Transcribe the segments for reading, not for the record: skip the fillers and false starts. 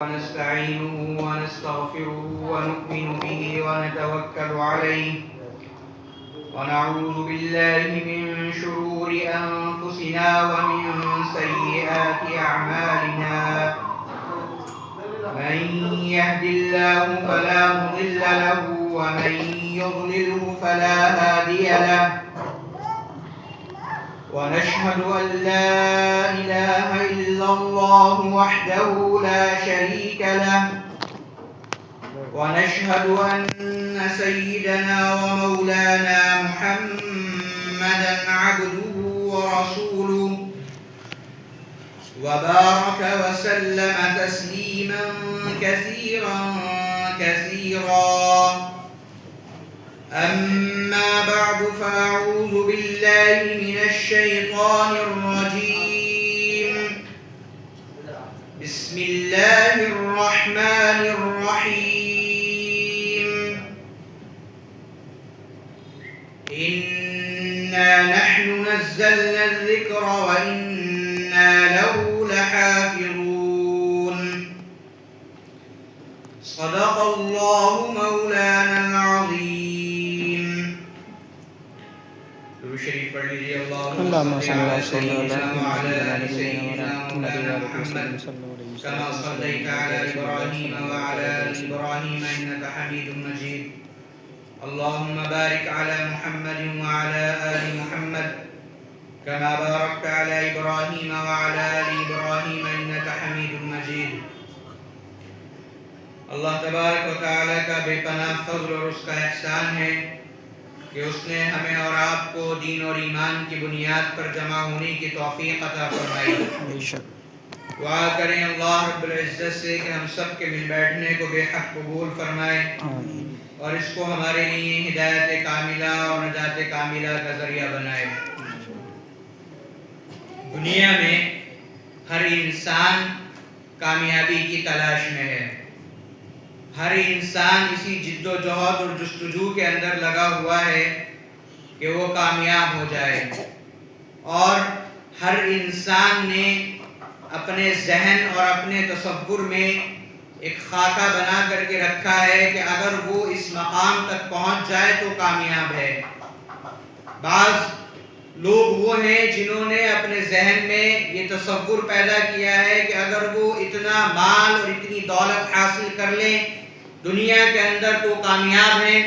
ونستعينه ونستغفره ونؤمن به ونتوكل عليه ونعوذ بالله من شرور أنفسنا ومن سيئات أعمالنا من يهد الله فلا مضل له ومن يضلله فلا هادي له ونشهد أن لا إله إلا الله وحده لا شريك له ونشهد أن سيدنا ومولانا محمدا عبده ورسوله وبارك وسلم تسليما كثيرا أما بعد فأعوذ بالله من الشيطان الرجيم بسم الله الرحمن الرحيم إنا نحن نزلنا الذكر وإنا له لحافظون صدق الله مولانا العظيم شریف پڑھ لیجیے اللہم صل علی سیدنا وعلی آل سیدنا مولانا محمد كما صليت على إبراهيم وعلى آل إبراهيم إنك حميد مجيد اللهم بارك على محمد وعلى آل محمد كما باركت على إبراهيم وعلى آل إبراهيم إنك حميد مجيد اللہ تبارک و تعالیٰ کا بے پناہ فضل اور اس کا احسان ہے کہ اس نے ہمیں اور آپ کو دین اور ایمان کی بنیاد پر جمع ہونے کی توفیق عطا فرمائی. دعا کریں اللہ رب العزت سے کہ ہم سب کے مل بیٹھنے کو بے حق قبول فرمائے اور اس کو ہمارے لیے ہدایت کاملہ اور نجات کاملہ کا ذریعہ بنائے. دنیا میں ہر انسان کامیابی کی تلاش میں ہے. ہر انسان اسی جد و جہد اور جستجو کے اندر لگا ہوا ہے کہ وہ کامیاب ہو جائے، اور ہر انسان نے اپنے ذہن اور اپنے تصور میں ایک خاکہ بنا کر کے رکھا ہے کہ اگر وہ اس مقام تک پہنچ جائے تو کامیاب ہے. بعض لوگ وہ ہیں جنہوں نے اپنے ذہن میں یہ تصور پیدا کیا ہے کہ اگر وہ اتنا مال اور اتنی دولت حاصل کر لیں دنیا کے اندر تو کامیاب ہیں.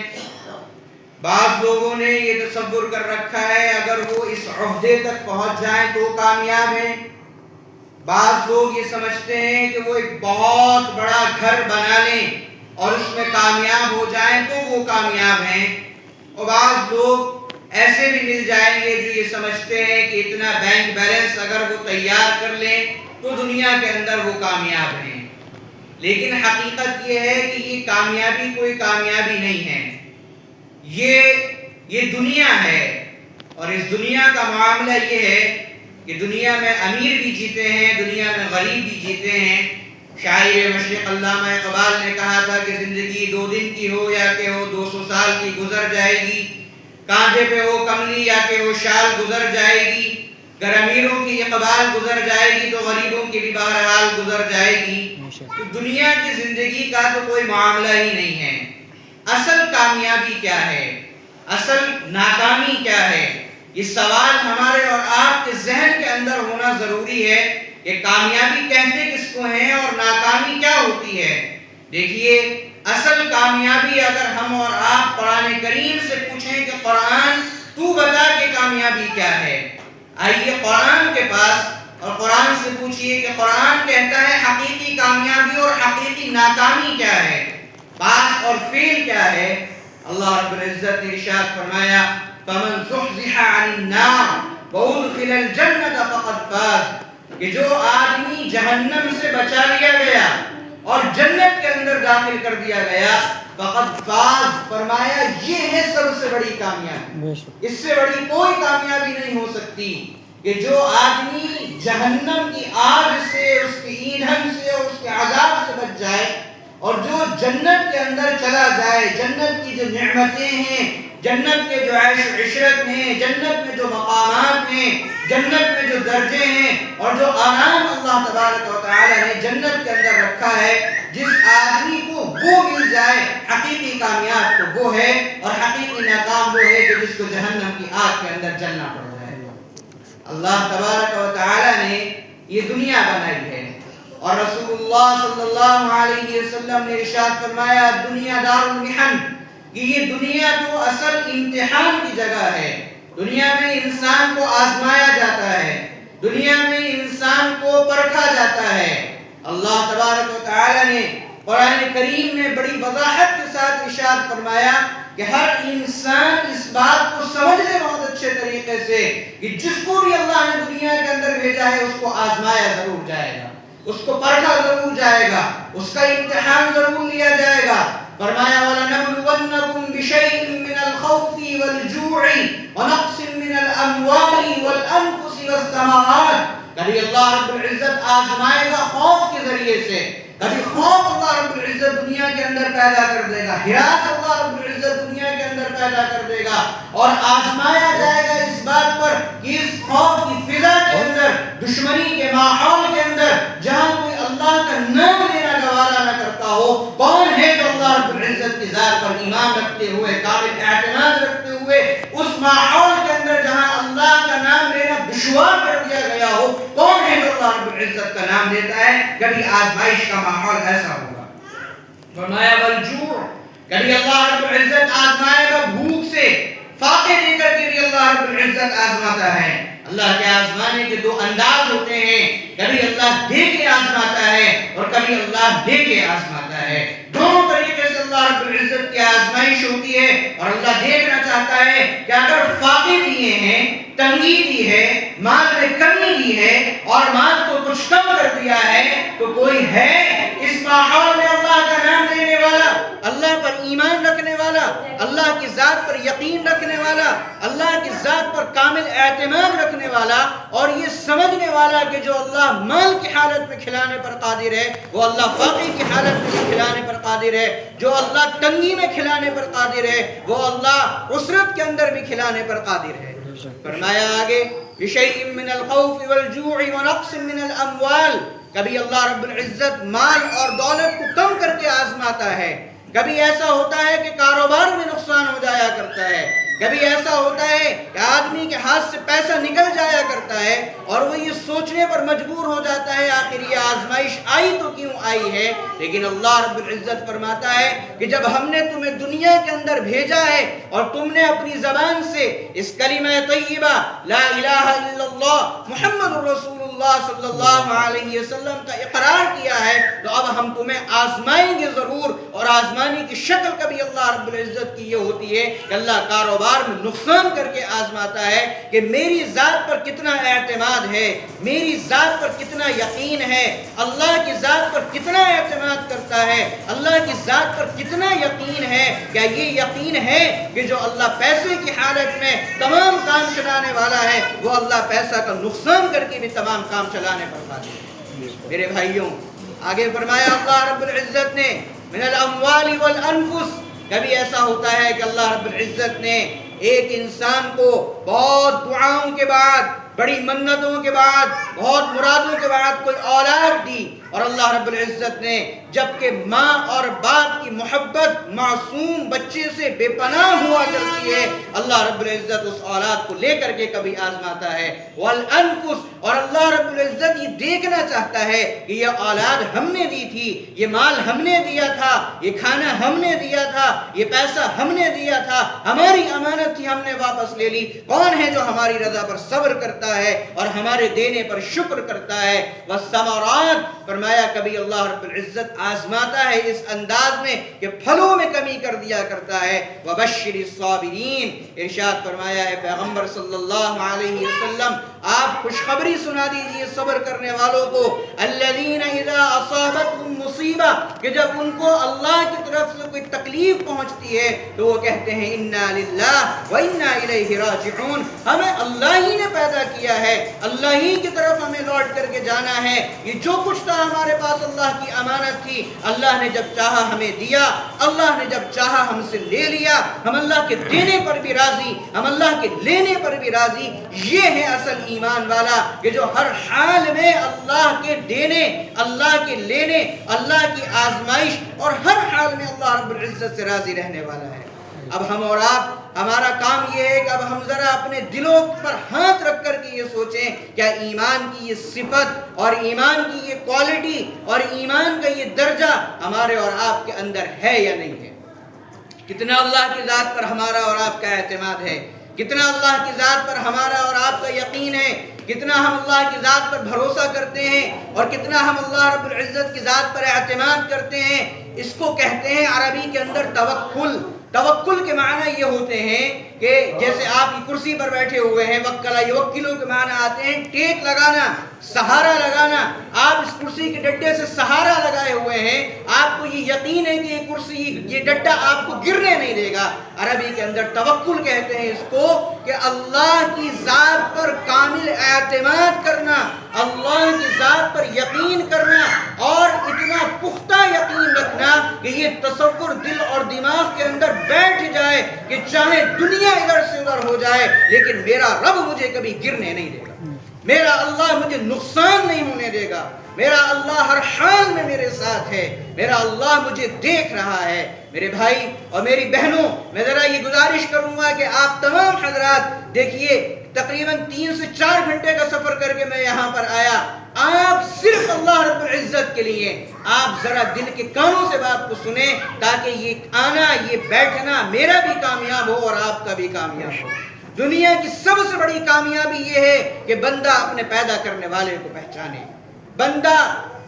بعض لوگوں نے یہ تصور کر رکھا ہے اگر وہ اس عہدے تک پہنچ جائیں تو کامیاب ہیں. بعض لوگ یہ سمجھتے ہیں کہ وہ ایک بہت بڑا گھر بنا لیں اور اس میں کامیاب ہو جائیں تو وہ کامیاب ہیں. اور بعض لوگ ایسے بھی مل جائیں گے جو یہ سمجھتے ہیں کہ اتنا بینک بیلنس اگر وہ تیار کر لیں تو دنیا کے اندر وہ کامیاب ہیں. لیکن حقیقت یہ ہے کہ یہ کامیابی کوئی کامیابی نہیں ہے، یہ دنیا ہے. اور اس دنیا کا معاملہ یہ ہے کہ دنیا میں امیر بھی جیتے ہیں، دنیا میں غریب بھی جیتے ہیں. شاعر مشرق علامہ اقبال نے کہا تھا کہ زندگی 2 دن کی ہو یا کہ ہو 200 سال کی گزر جائے گی، کاندھے پہ ہو کملی یا کہ ہو شال گزر جائے گی. اگر امیروں کی اقبال گزر جائے گی تو غریبوں کی بھی بہرحال گزر جائے گی. تو دنیا کی زندگی کا تو کوئی معاملہ ہی نہیں ہے. اصل کامیابی کیا ہے، اصل ناکامی کیا ہے، یہ سوال ہمارے اور آپ کے ذہن کے اندر ہونا ضروری ہے کہ کامیابی کہتے کس کو ہیں اور ناکامی کیا ہوتی ہے. دیکھیے، اصل کامیابی اگر ہم اور آپ قرآن کریم سے پوچھیں کہ قرآن تو بتا کہ کامیابی کیا ہے، آئیے قرآن کے پاس اور قرآن سے پوچھئے کہ قرآن کہتا ہے حقیقی کامیابی اور حقیقی ناکامی کیا ہے، بات اور فعل کیا ہے. اللہ رب العزت نے ارشاد فرمایا فَمَنْ زُحْزِحَ عَنِ النَّارِ وَأُدْخِلَ الْجَنَّةَ فَقَدْ فَازَ، کہ جو آدمی جہنم سے بچا لیا گیا اور جنت کے اندر داخل کر دیا گیا فقد فاز، فرمایا یہ ہے سب سے بڑی کامیابی. اس سے بڑی کوئی کامیابی نہیں ہو سکتی کہ جو آدمی جہنم کی آگ سے، اس کی ایندھن سے اور اس کے عذاب سے بچ جائے اور جو جنت کے اندر چلا جائے، جنت کی جو نعمتیں ہیں، جنت کے جو عیش و عشرت ہیں، جنت میں جو مقامات ہیں، جنت میں جو درجے ہیں اور جو آرام اللہ تبارک و تعالی نے جنت کے اندر رکھا ہے، جس آدمی کو وہ مل جائے حقیقی کامیاب تو وہ ہے، اور حقیقی ناکام وہ ہے کہ جس کو جہنم کی آگ کے اندر جلنا پڑ جائے۔ اللہ تبارک و تعالی نے یہ دنیا بنائی ہے، اور رسول اللہ صلی اللہ علیہ وسلم نے ارشاد فرمایا دنیا دار المحن، کہ یہ دنیا تو اصل امتحان کی جگہ ہے۔ دنیا میں انسان کو آزمایا جاتا ہے، دنیا میں انسان کو پرکھا جاتا ہے۔ اللہ تبارک و تعالی نے قرآن کریم میں بڑی وضاحت کے ساتھ ارشاد فرمایا کہ ہر انسان اس بات کو سمجھ لے بہت اچھے طریقے سے کہ جس کو بھی اللہ نے دنیا کے اندر بھیجا ہے اس کو آزمایا ضرور جائے گا، اس کو پرکھا ضرور جائے گا، اس کا امتحان ضرور لیا جائے گا۔ فرمایا وَلَنَبْلُوَنَّكُمْ بِشَيْءٍ مِّنَ الْخَوْفِ وَالْجُوعِ وَنَقْصٍ مِّنَ الْأَمْوَالِ وَالْأَنفُسِ وَالثَّمَرَاتِ۔ کبھی اللہ رب العزت آزمائے گا خوف کے ذریعے سے، کبھی خوف اللہ رب العزت دنیا کے اندر پیدا کر دے گا، ہراس اللہ رب العزت دنیا کے اندر پیدا کر دے گا، اور آزمایا جائے گا اس بات پر کہ اس خوف کی فضا کے اندر، دشمنی کے ماحول کے اندر، جہاں کوئی اللہ کا نام لینا گوارا نہ کرتا ہو، کون ہے جو اللہ رب العزت کی ذات پر ایمان رکھتے ہوئے، کامل اعتماد رکھتے ہوئے، اس ماحول کے اندر جہاں اللہ کا نام لینا دشوار کر دیا گیا ہو، کون ہے جو اللہ رب العزت کا نام لیتا ہے؟ کبھی آزمائش کا ماحول ایسا ہوگا۔ فرمایا والجوع، کبھی اللہ رب العزت آزمائے گا بھوک سے، فاقے دے کر کے بھی اللہ رب العزت آزماتا ہے۔ اللہ کے آزمانے کے دو انداز ہوتے ہیں، کبھی اللہ دے کے آزماتا ہے اور کبھی اللہ دے کے آزماتا ہے۔ دونوں طریقے سے اللہ رب العزت کی آزمائش ہوتی ہے، اور اللہ دیکھنا چاہتا ہے کہ اگر فاقے دیے ہیں، تنگی دی ہے، مال میں کمی دی ہے اور مال کو کچھ کم کر دیا ہے، تو کوئی ہے اس ماحول میں اللہ کا نام لینے والا، اللہ پر ایمان رکھنے والا، اللہ کی ذات پر یقین رکھنے والا، اللہ کی ذات پر کامل اعتماد رکھنے والا، اور یہ سمجھنے والا کہ جو اللہ مال کی حالت میں کھلانے پر قادر ہے وہ اللہ فقر کی حالت میں بھی کھلانے پر قادر ہے، جو اللہ تنگی میں کھلانے پر قادر ہے وہ اللہ عسرت کے اندر بھی کھلانے پر قادر ہے۔ فرمایا آگے بِشَيْءٍ مِّنَ الْخَوْفِ وَالْجُوعِ وَنَقْصٍ مِّنَ الْأَمْوَالِ، کبھی اللہ رب العزت مال اور دولت کو کم کر کے آزماتا ہے، کبھی ایسا ہوتا ہے کہ کاروبار میں نقصان ہو جایا کرتا ہے، کبھی ایسا ہوتا ہے کہ آدمی کے ہاتھ سے پیسہ نکل جایا کرتا ہے اور وہ یہ سوچنے پر مجبور ہو جاتا ہے آخر یہ آزمائش آئی تو کیوں آئی ہے، لیکن اللہ رب العزت فرماتا ہے کہ جب ہم نے تمہیں دنیا کے اندر بھیجا ہے اور تم نے اپنی زبان سے اس کلمہ طیبہ لا الہ الا اللہ محمد رسول اللہ صلی اللہ علیہ وسلم کا اقرار کیا ہے، تو اب ہم تمہیں آزمائیں گے ضرور، اور آزمانے کی شکل کبھی اللہ رب العزت کی یہ ہوتی ہے کہ اللہ کاروبار میں نقصان کر کے آزماتا ہے کہ میری ذات پر کتنا اعتماد ہے، میری ذات پر کتنا یقین ہے، اللہ کی ذات پر کتنا اعتماد کرتا ہے، اللہ کی ذات پر کتنا یقین ہے۔ کیا یہ یقین ہے کہ جو اللہ پیسے کی حالت میں تمام کام چلانے والا ہے وہ اللہ پیسہ کا نقصان کر کے بھی تمام کام چلانے پر قادر ہے؟ میرے بھائیوں، آگے فرمایا اللہ رب العزت نے من الاموال والانفس، کبھی ایسا ہوتا ہے کہ اللہ رب العزت نے ایک انسان کو بہت دعاؤں کے بعد، بڑی منتوں کے بعد، بہت مرادوں کے بعد کوئی اولاد دی، اور اللہ رب العزت نے جبکہ ماں اور باپ کی محبت معصوم بچے سے بے پناہ ہوا کرتی ہے، اللہ رب العزت اس اولاد کو لے کر کے کبھی آزماتا ہے۔ والانفس، اور اللہ رب العزت یہ دیکھنا چاہتا ہے کہ یہ اولاد ہم نے دی تھی، یہ مال ہم نے دیا تھا، یہ کھانا ہم نے دیا تھا، یہ پیسہ ہم نے دیا تھا، ہماری امانت تھی، ہم نے واپس لے لی، کون ہے جو ہماری رضا پر صبر کرتا ہے اور ہمارے دینے پر شکر کرتا ہے؟ والثمرات، فرمایا کبھی اللہ رب العزت آزماتا ہے اس انداز میں کہ پھلوں میں کمی کر دیا کرتا ہے۔ وبشر الصابرین، ارشاد فرمایا ہے پیغمبر صلی اللہ علیہ وسلم آپ خوشخبری سنا دیجئے صبر کرنے والوں کو، الذین اذا اصابتهم مصیبہ مصیبہ کہ جب ان کو اللہ کی طرف سے کوئی تکلیف پہنچتی ہے تو وہ کہتے ہیں انا للہ و انا الیہ راجعون، ہمیں اللہ ہی نے پیدا کیا ہے، اللہ ہی کی طرف ہمیں لوٹ کر کے جانا ہے، یہ جو کچھ تھا ہمارے پاس اللہ کی امانت تھی، اللہ نے جب چاہا ہمیں دیا، اللہ نے جب چاہا ہم سے لے لیا، ہم اللہ کے دینے پر بھی راضی، ہم اللہ کے لینے پر بھی راضی۔ یہ ہے اصل ایمان والا کہ جو ہر حال میں اللہ کے دینے، اللہ کے لینے، اللہ کی آزمائش اور ہر حال میں اللہ رب العزت سے راضی رہنے والا ہے۔ اب ہم اور آپ، ہمارا کام یہ ہے کہ اب ہم ذرا اپنے دلوں پر ہاتھ رکھ کر کے یہ سوچیں کیا ایمان کی یہ صفت اور ایمان کی یہ کوالٹی اور ایمان کا یہ درجہ ہمارے اور آپ کے اندر ہے یا نہیں ہے؟ کتنا اللہ کی ذات پر ہمارا اور آپ کا اعتماد ہے، کتنا اللہ کی ذات پر ہمارا اور آپ کا یقین ہے، کتنا ہم اللہ کی ذات پر بھروسہ کرتے ہیں اور کتنا ہم اللہ رب العزت کی ذات پر اعتماد کرتے ہیں۔ اس کو کہتے ہیں عربی کے اندر توکل۔ توکل کے معنی یہ ہوتے ہیں کہ جیسے آپ کرسی پر بیٹھے ہوئے ہیں، وکلا یوکلو کے معنی آتے ہیں ٹیک لگانا، سہارا لگانا۔ آپ اس کرسی کے ڈڈے سے سہارا لگائے ہوئے ہیں، آپ کو یہ یقین ہے کہ یہ کرسی، یہ ڈڈا آپ کو گرنے نہیں دے گا۔ عربی کے اندر توکل کہتے ہیں اس کو کہ اللہ کی ذات پر کامل اعتماد کرنا، اللہ کی ذات پر یقین کرنا اور اتنا پختہ یقین رکھنا کہ یہ تصور دل اور دماغ کے اندر بیٹھ جائے کہ چاہے دنیا ادھر سے ادھر ہو جائے لیکن میرا رب مجھے کبھی گرنے نہیں دے گا، میرا اللہ مجھے نقصان نہیں ہونے دے گا، میرا اللہ ہر حال میں میرے ساتھ ہے، میرا اللہ مجھے دیکھ رہا ہے۔ میرے بھائی اور میری بہنوں، میں ذرا یہ گزارش کروں گا کہ آپ تمام حضرات دیکھیے، تقریباً 3 سے 4 گھنٹے کا سفر کر کے میں یہاں پر آیا، آپ صرف اللہ رب العزت کے لیے آپ ذرا دل کے کانوں سے بات کو سنیں تاکہ یہ آنا، یہ بیٹھنا میرا بھی کامیاب ہو اور آپ کا بھی کامیاب ہو۔ دنیا کی سب سے بڑی کامیابی یہ ہے کہ بندہ اپنے پیدا کرنے والے کو پہچانے، بندہ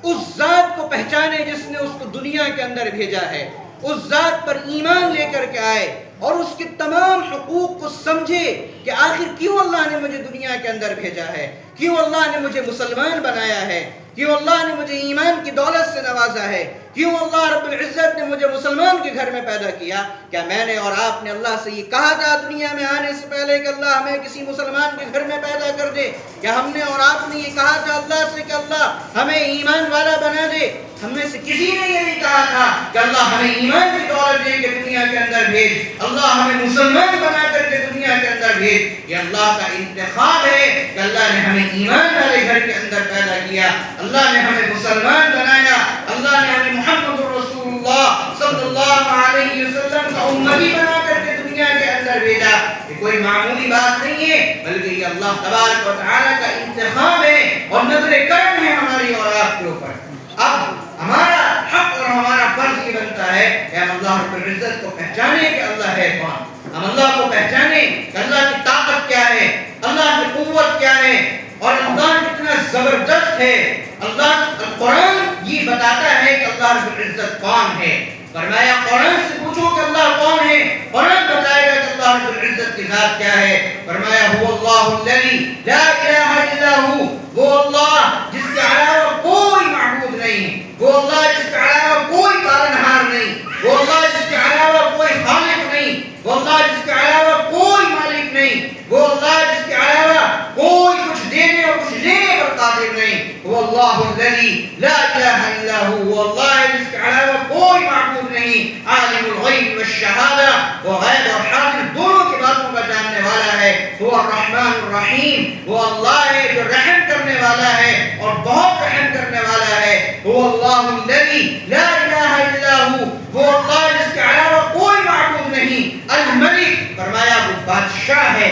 اس ذات کو پہچانے جس نے اس کو دنیا کے اندر بھیجا ہے، اس ذات پر ایمان لے کر کے آئے اور اس کے تمام حقوق کو سمجھے کہ آخر کیوں اللہ نے مجھے دنیا کے اندر بھیجا ہے، کیوں اللہ نے مجھے مسلمان بنایا ہے، کیوں اللہ نے مجھے ایمان کی دولت سے نوازا ہے، کیوں اللہ رب العزت نے مجھے مسلمان کے گھر میں پیدا کیا۔ کیا میں نے اور آپ نے اللہ سے یہ کہا تھا دنیا میں آنے سے پہلے کہ اللہ ہمیں کسی مسلمان کے گھر میں پیدا کر دے؟ کیا ہم نے اور آپ نے یہ کہا تھا اللہ سے کہ اللہ ہمیں ایمان والا بنا دے؟ ہم میں سے کسی نے یہ نہیں کہا تھا کہ اللہ ہمیں ایمان کی دولت دے کے دنیا کے اندر بھیج، اللہ ہمیں مسلمان بنا کر کے دنیا کے اندر بھیج۔ یہ اللہ کا انتخاب ہے کہ اللہ نے ہمیں ایمان والے گھر کے اندر پیدا کیا، اللہ نے ہمیں مسلمان بنایا، اللہ نے ہمیں محمد رسول اللہ صلی اللہ علیہ وسلم کا امتی بنا کر کے دنیا کے اندر بھیجا۔ یہ کوئی معمولی بات نہیں ہے بلکہ یہ اللہ تبارک و تعالی کا انتخاب ہے اور نظر کرم ہے ہماری اور آپ کے اوپر۔ اب ہمارا حق اور ہمارا فرض یہ بنتا ہے کہ ہم اللہ رب العزت کو پہچانے کہ اللہ ہے کون، ہم اللہ کو پہچانے کہ اللہ کی طاقت کیا ہے، اللہ کی قوت کیا ہے اور اللہ کتنا زبردست ہے۔ اللہ قرآن یہ بتاتا ہے کہ اللہ رب العزت کون ہے۔ فرمایا قرآن سے پوچھو کہ اللہ کون ہے، قرآن بتائے گا کہ اللہ رب العزت کی ذات کیا ہے۔ فرمایا هو اللہ الذی لا الہ الا هو، وہ اللہ جس کے علاوہ کوئی معبود نہیں، وہ اللہ جس کے علاوہ کوئی پالنہار نہیں، وہ اللہ جس کے علاوہ کوئی خالق نہیں، وہ اللہ جس کے علاوہ کوئی مالک نہیں، وہ اللہ جس کے علاوہ کوئی کچھ دینے اور کچھ لینے پر قادر نہیں۔ وہ اللہ الذی لا الہ الا هو، وہ اللہ جس کے علاوہ کوئی معبود نہیں، عالم الغیب والشہادہ، وہ غیب اور حاضر دونوں کی باتوں کا جاننے والا ہے۔ وہ الرحمن الرحیم، وہ اللہ ہے جو رحم کرنے والا ہے اور بہت رحم کرنے والا ہے۔ وہ اللہ الذی لا الہ الا هو، وہ اللہ جس کے علاوہ کوئی معبود نہیں۔ الملک، فرمایا وہ بادشاہ ہے۔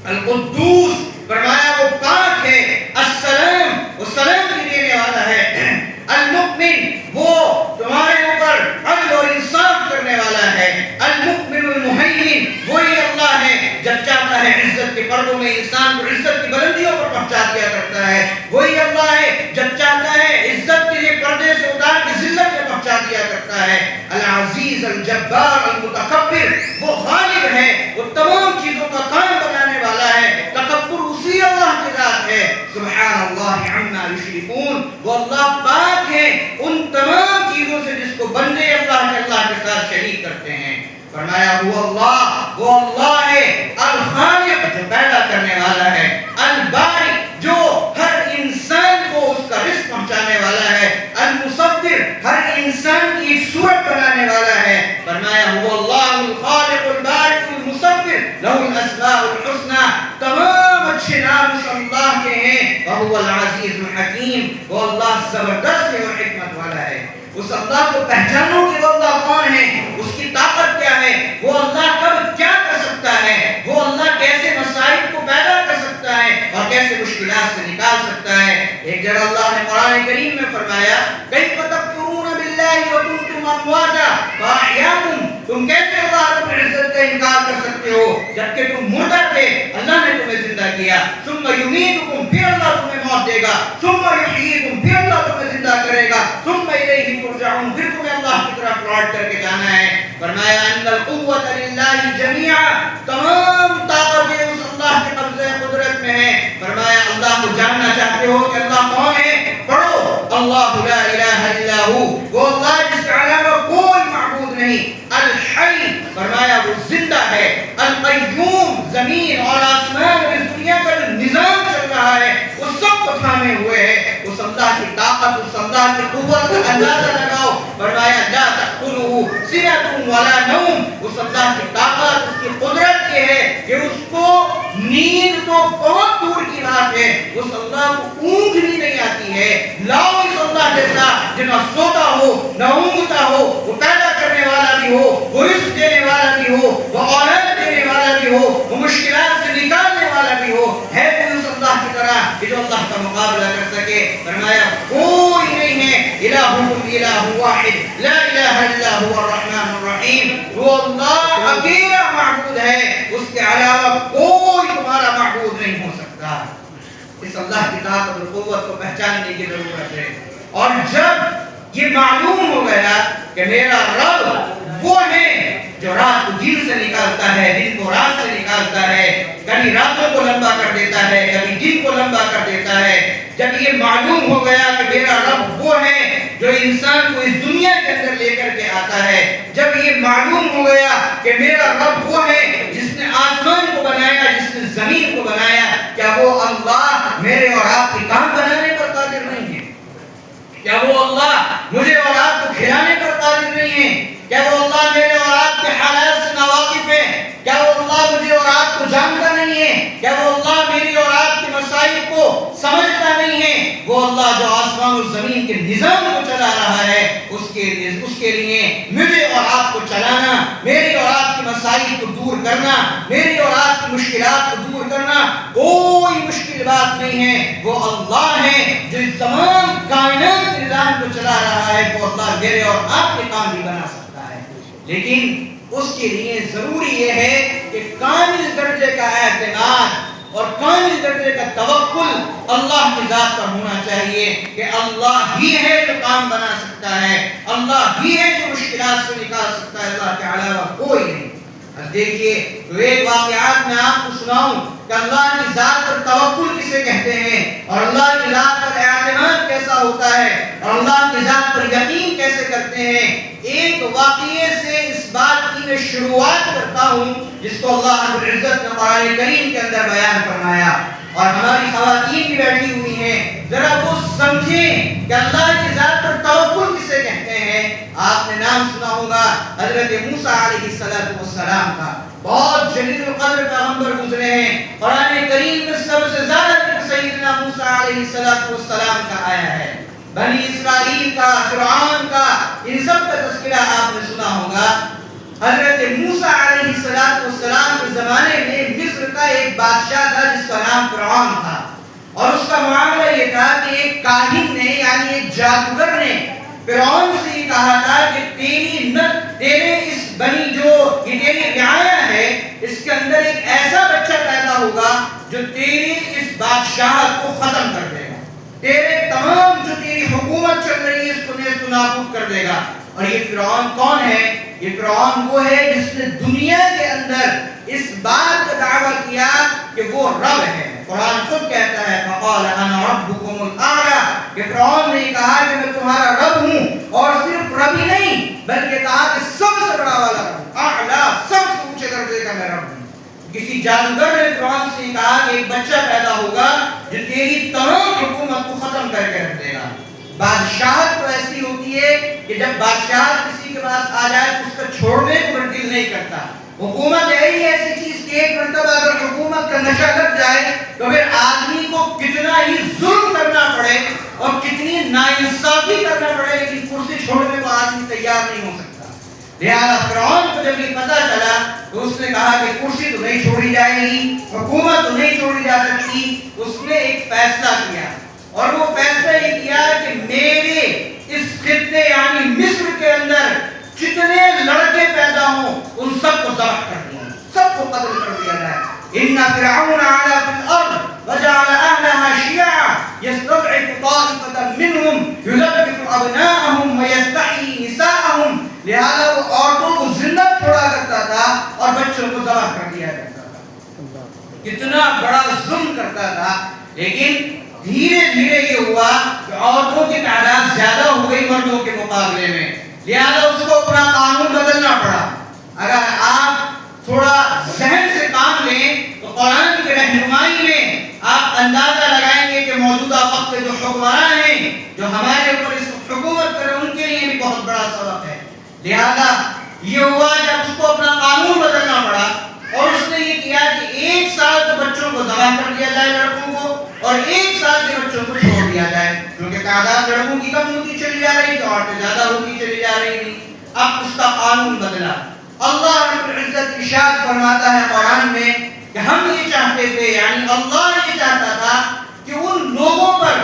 القدوس، فرمایا وہ پاک ہے۔ السلام، وہ سلام کی دینے والا ہے۔ المؤمن، وہ تمہارے اوپر عدل اور انصاف کرنے والا ہے۔ المؤمن المہیمن، وہی اللہ ہے جب چاہتا ہے عزت کے پردوں میں انسان کو عزت کی بلندیوں پر پہنچا دیا کرتا ہے، وہی اللہ ہے جب چاہتا ہے عزت کے لیے پردے سے اتار کے ذلت میں پہنچا دیا کرتا ہے۔ العزیز الجبار المتکبر، وہ غالب ہے، وہ تمام چیزوں کا قائم بنانے والا ہے۔ تکبر اسی اللہ کی ذات ہے۔ سبحان اللہ عما یشرکون، وہ اللہ پاک ہے ان تمام چیزوں کو بندے اللہ کے ساتھ شریک کرتے ہیں. فرمایا وہ اللہ ہے الخالق جو پیدا کرنے والا ہے، الباری جو ہر انسان کو اس کا رزق پہنچانے والا ہے، المصور ہر انسان کی ایک صورت بنانے والا ہے. فرمایا هو اللہ الخالق الباری المصور لہ الاسماء الحسنى، تمام اچھے نام اس اللہ کے ہیں. وهو العزیز الحکیم، وہ اللہ زبردست ہے اور حکمت والا ہے. اس اللہ کو پہچانو کہ وہ اللہ کون ہے، اس کی طاقت کیا ہے، وہ اللہ کب کیا کر سکتا ہے، وہ اللہ کیسے مسائل کو پیدا کر سکتا ہے اور کیسے مشکلات سے نکال سکتا ہے. ایک جگہ اللہ نے قرآن کریم میں فرمایا کیف تکفرون باللہ وکنتم امواتا فاحیاکم، تم کیسے اللہ رب العزت کا انکار کر سکتے ہو جبکہ تم مردہ تھے، اللہ نے تمہیں زندہ کیا. ثم یمیتکم، پھر اللہ تمہیں موت دے گا. ثم یحییکم، پھر اللہ تمہیں زندہ کرے گا. ثم الیہ ترجعون، پھر تمہیں اللہ کی طرف لوٹ کر کے جانا ہے. فرمایا ان القوۃ للہ جمیعا، تمام طاقتیں اس اللہ کے قبضے قدرت میں ہیں. فرمایا اللہ کو جاننا چاہتے ہو کہ اللہ کون ہے، پڑھو اللہ لا الہ الا ہو، وہ اللہ جس کے علاوہ کوئی معبود نہیں. الحی، فرمایا وہ زندہ ہے. القیوم، زمین اور آسمان اور اس دنیا کا جو نظام چل رہا ہے وہ سب کو تھامے ہوئے ہے. اس اللہ کی طاقت، اس اللہ کی قوت کا اندازہ لگاؤ. فرمایا لا تأخذه سنة ولا نوم، اس اللہ کی طاقت، اس کی قدرت یہ ہے کہ اس کو نیند تو بہت دور کی بات ہے، اس اللہ کو اونگ بھی نہیں آتی ہے. لاؤ اس اللہ جیسا جو نہ سوتا ہو نہ اونگتا ہو، وہ پیدا کرنے والا بھی ہو، وہ رزق دینے والا بھی ہو، وہ اولاد دینے والا بھی ہو، وہ مشکلات سے نکالنے والا بھی ہو. ہے کوئی اس اللہ کی طرح کہ جو اللہ کا مقابلہ کر سکے؟ فرمایا کوئی نہیں ہے. الہکم الہ واحد لا الہ الا هو الرحمن الرحیم، وہ اللہ اکیلا معبود ہے، اس کے علاوہ کوئی تمہارا معبود نہیں ہو سکتا. اس اللہ کی طاقت اور قوت کو پہچاننے کی ضرورت ہے. اور جب یہ معلوم ہو گیا کہ میرا رب وہ ہے جو رات کو دن سے نکالتا ہے، دن کو رات سے نکالتا ہے، کبھی راتوں کو لمبا کر دیتا ہے، کبھی دن کو لمبا کر دیتا ہے. جب یہ معلوم ہو گیا کہ میرا رب وہ ہے جو انسان کو اس دنیا کے اندر لے کر کے آتا ہے، جب یہ معلوم ہو گیا کہ میرا رب وہ ہے جس نے آسمان کو بنایا، جس نے زمین کو بنایا، کیا وہ اللہ میرے اور آپ کے کام بنانے پر قادر نہیں ہے؟ کیا وہ اللہ مجھے اور آپ کو کھلانے پر قادر نہیں ہے؟ کیا وہ اللہ میرے اور آپ کے حالات سے ناواقف ہے؟ کیا وہ اللہ مجھے اور آپ کو جانتا نہیں ہے؟ کیا وہ اللہ میری اور آپ کے مسائل کو سمجھتا نہیں ہے؟ وہ اللہ جو آسمان و زمین کے نظام کو چلا رہا ہے، اس کے لیے مجھے اور آپ کو چلانا، میری اور آپ کے مسائل کو دور کرنا، میری اور آپ کی مشکلات کو دور کرنا کوئی مشکل بات نہیں ہے. وہ اللہ ہے جو اس تمام کائنات کے نظام کو چلا رہا ہے. وہ اللہ میرے اور آپ کے کام بھی بنا سکتا ہے، لیکن اس کے لیے ضروری یہ ہے کہ کامل درجے کا اعتماد اور کامل درجے کا توکل اللہ کی ذات پر ہونا چاہیے کہ اللہ ہی ہے جو کام بنا سکتا ہے، اللہ ہی ہے جو مشکلات سے نکال سکتا ہے، اللہ کے علاوہ کوئی نہیں. اب دیکھیے تو ایک واقعات میں آپ کو سناؤں کہ اللہ کی ذات پر توکل کسے کہتے ہیں اور اللہ کی ذات پر اعتماد کیسا ہوتا ہے اور اللہ کی ذات پر یقین کیسے کرتے ہیں. ایک واقعے سے اس بات کی میں شروعات کرتا ہوں جس کو اللہ رب العزت نے قرآن کریم کے اندر بیان فرمایا، اور ہماری خواتین بھی بیٹھی ہوئی ہیں، ذرا وہ سمجھیں کہ اللہ کی ذات پر توکل کسے کہتے ہیں. آپ نے نام سنا ہوگا حضرت موسیٰ علیہ السلام کا، بہت جلیل القدر پیغمبر گزرے ہیں. قرآن کریم میں سب سے زیادہ ذکر سیدنا موسیٰ علیہ السلام کا آیا ہے، بنی اسرائیل کا، فرعون کا، ان سب کا تذکرہ آپ نے سنا ہوگا. حضرت موسیٰ علیہ السلام کے زمانے میں مصر کا ایک بادشاہ تھا جس کا نام فرعون تھا، اور اس کا معاملہ یہ تھا کہ ایک کاہن نے یعنی ایک جادوگر نے فرعون سے یہ کہا تھا کہ تیرے اس بنی جو یہ تیری رعایا ہے اس کے اندر ایک ایسا بچہ پیدا ہوگا جو تیری اس بادشاہت کو ختم کر دے گا، تیرے تمام جو تیری حکومت چل رہی ہے اس کو نیست و نابود کر دے گا. اور یہ فرعون کون ہے؟ یہ فرعون وہ ہے جس نے دنیا کے اندر اس بات کا دعویٰ کیا کہ وہ رب ہے. قرآن خود کہتا ہے فقال انا ربکم الاعلی، کہ فرعون نے کہا کہ میں تمہارا رب ہوں، اور صرف رب ہی نہیں کسی جادوگر نے فرعون سے کہا کہ ایک بچہ پیدا ہوگا جو تیری تمام حکومت کو ختم کر کے رکھ دے گا۔ بادشاہت تو ایسی ہوتی ہے کہ جب بادشاہت کسی کے پاس آ جائے تو اس کا چھوڑنے کو دل نہیں کرتا۔ حکومت ہے ہی ایسی چیز کہ ایک مرتبہ اگر حکومت کا نشہ لگ جائے تو پھر آدمی کو کتنا ہی ظلم کرنا پڑے اور کتنی ناانصافی کرنا پڑے لیکن کرسی چھوڑنے کو آدمی تیار نہیں ہو سکتا۔ لہذا فرعون کو جب یہ پتہ چلا تو اس نے کہا کہ کرسی تو نہیں چھوڑی جائے گی، حکومت تو نہیں چھوڑی جا سکتی۔ اس نے ایک فیصلہ کیا اور وہ فیصلہ یہ کیا کہ میرے اس خطے یعنی مصر کے اندر جتنے لڑکے پیدا ہوں ان سب کو ذبح کر دیا، سب کو قتل کر دیا جائے۔ ان فرعون علا فی الارض وجعل اهلها شیعا یستضعف طائفة منهم یذبح ابناءهم ویستحیی نساءهم۔ لہذا وہ عورتوں کو زندہ چھوڑا کرتا تھا اور بچوں کو ذبح کر دیا کرتا تھا، کتنا بڑا ظلم کرتا تھا۔ لیکن دھیرے دھیرے یہ ہوا کہ عورتوں کی تعداد زیادہ ہو گئی مردوں کے مقابلے میں، لہذا اس کو اپنا قانون بدلنا پڑا۔ اگر آپ تھوڑا ذہن سے کام لیں تو قرآن کی رہنمائی میں آپ اندازہ لگائیں گے کہ موجودہ وقت جو حکمران ہیں جو ہمارے اوپر اس وقت حکومت کر رہے ہیں ان کے لیے بھی بہت بڑا سبق ہے۔ لہذا یہ ہوا جب اس کو اپنا قانون بدلنا پڑا اور اس نے یہ کیا کہ 1 سال کے بچوں کو ذبح کر دیا جائے لڑکوں کو اور 1 سال کے بچوں کو چھوڑ دیا جائے، کیونکہ تعداد لڑکوں کی کم ہوتی چلی جا رہی تھی، عورتیں زیادہ ہوتی چلی جا رہی تھی۔ اب اس کا قانون بدلا۔ اللہ رب العزت ارشاد فرماتا ہے قرآن میں کہ ہم یہ چاہتے تھے، یعنی اللہ یہ چاہتا تھا کہ ان لوگوں پر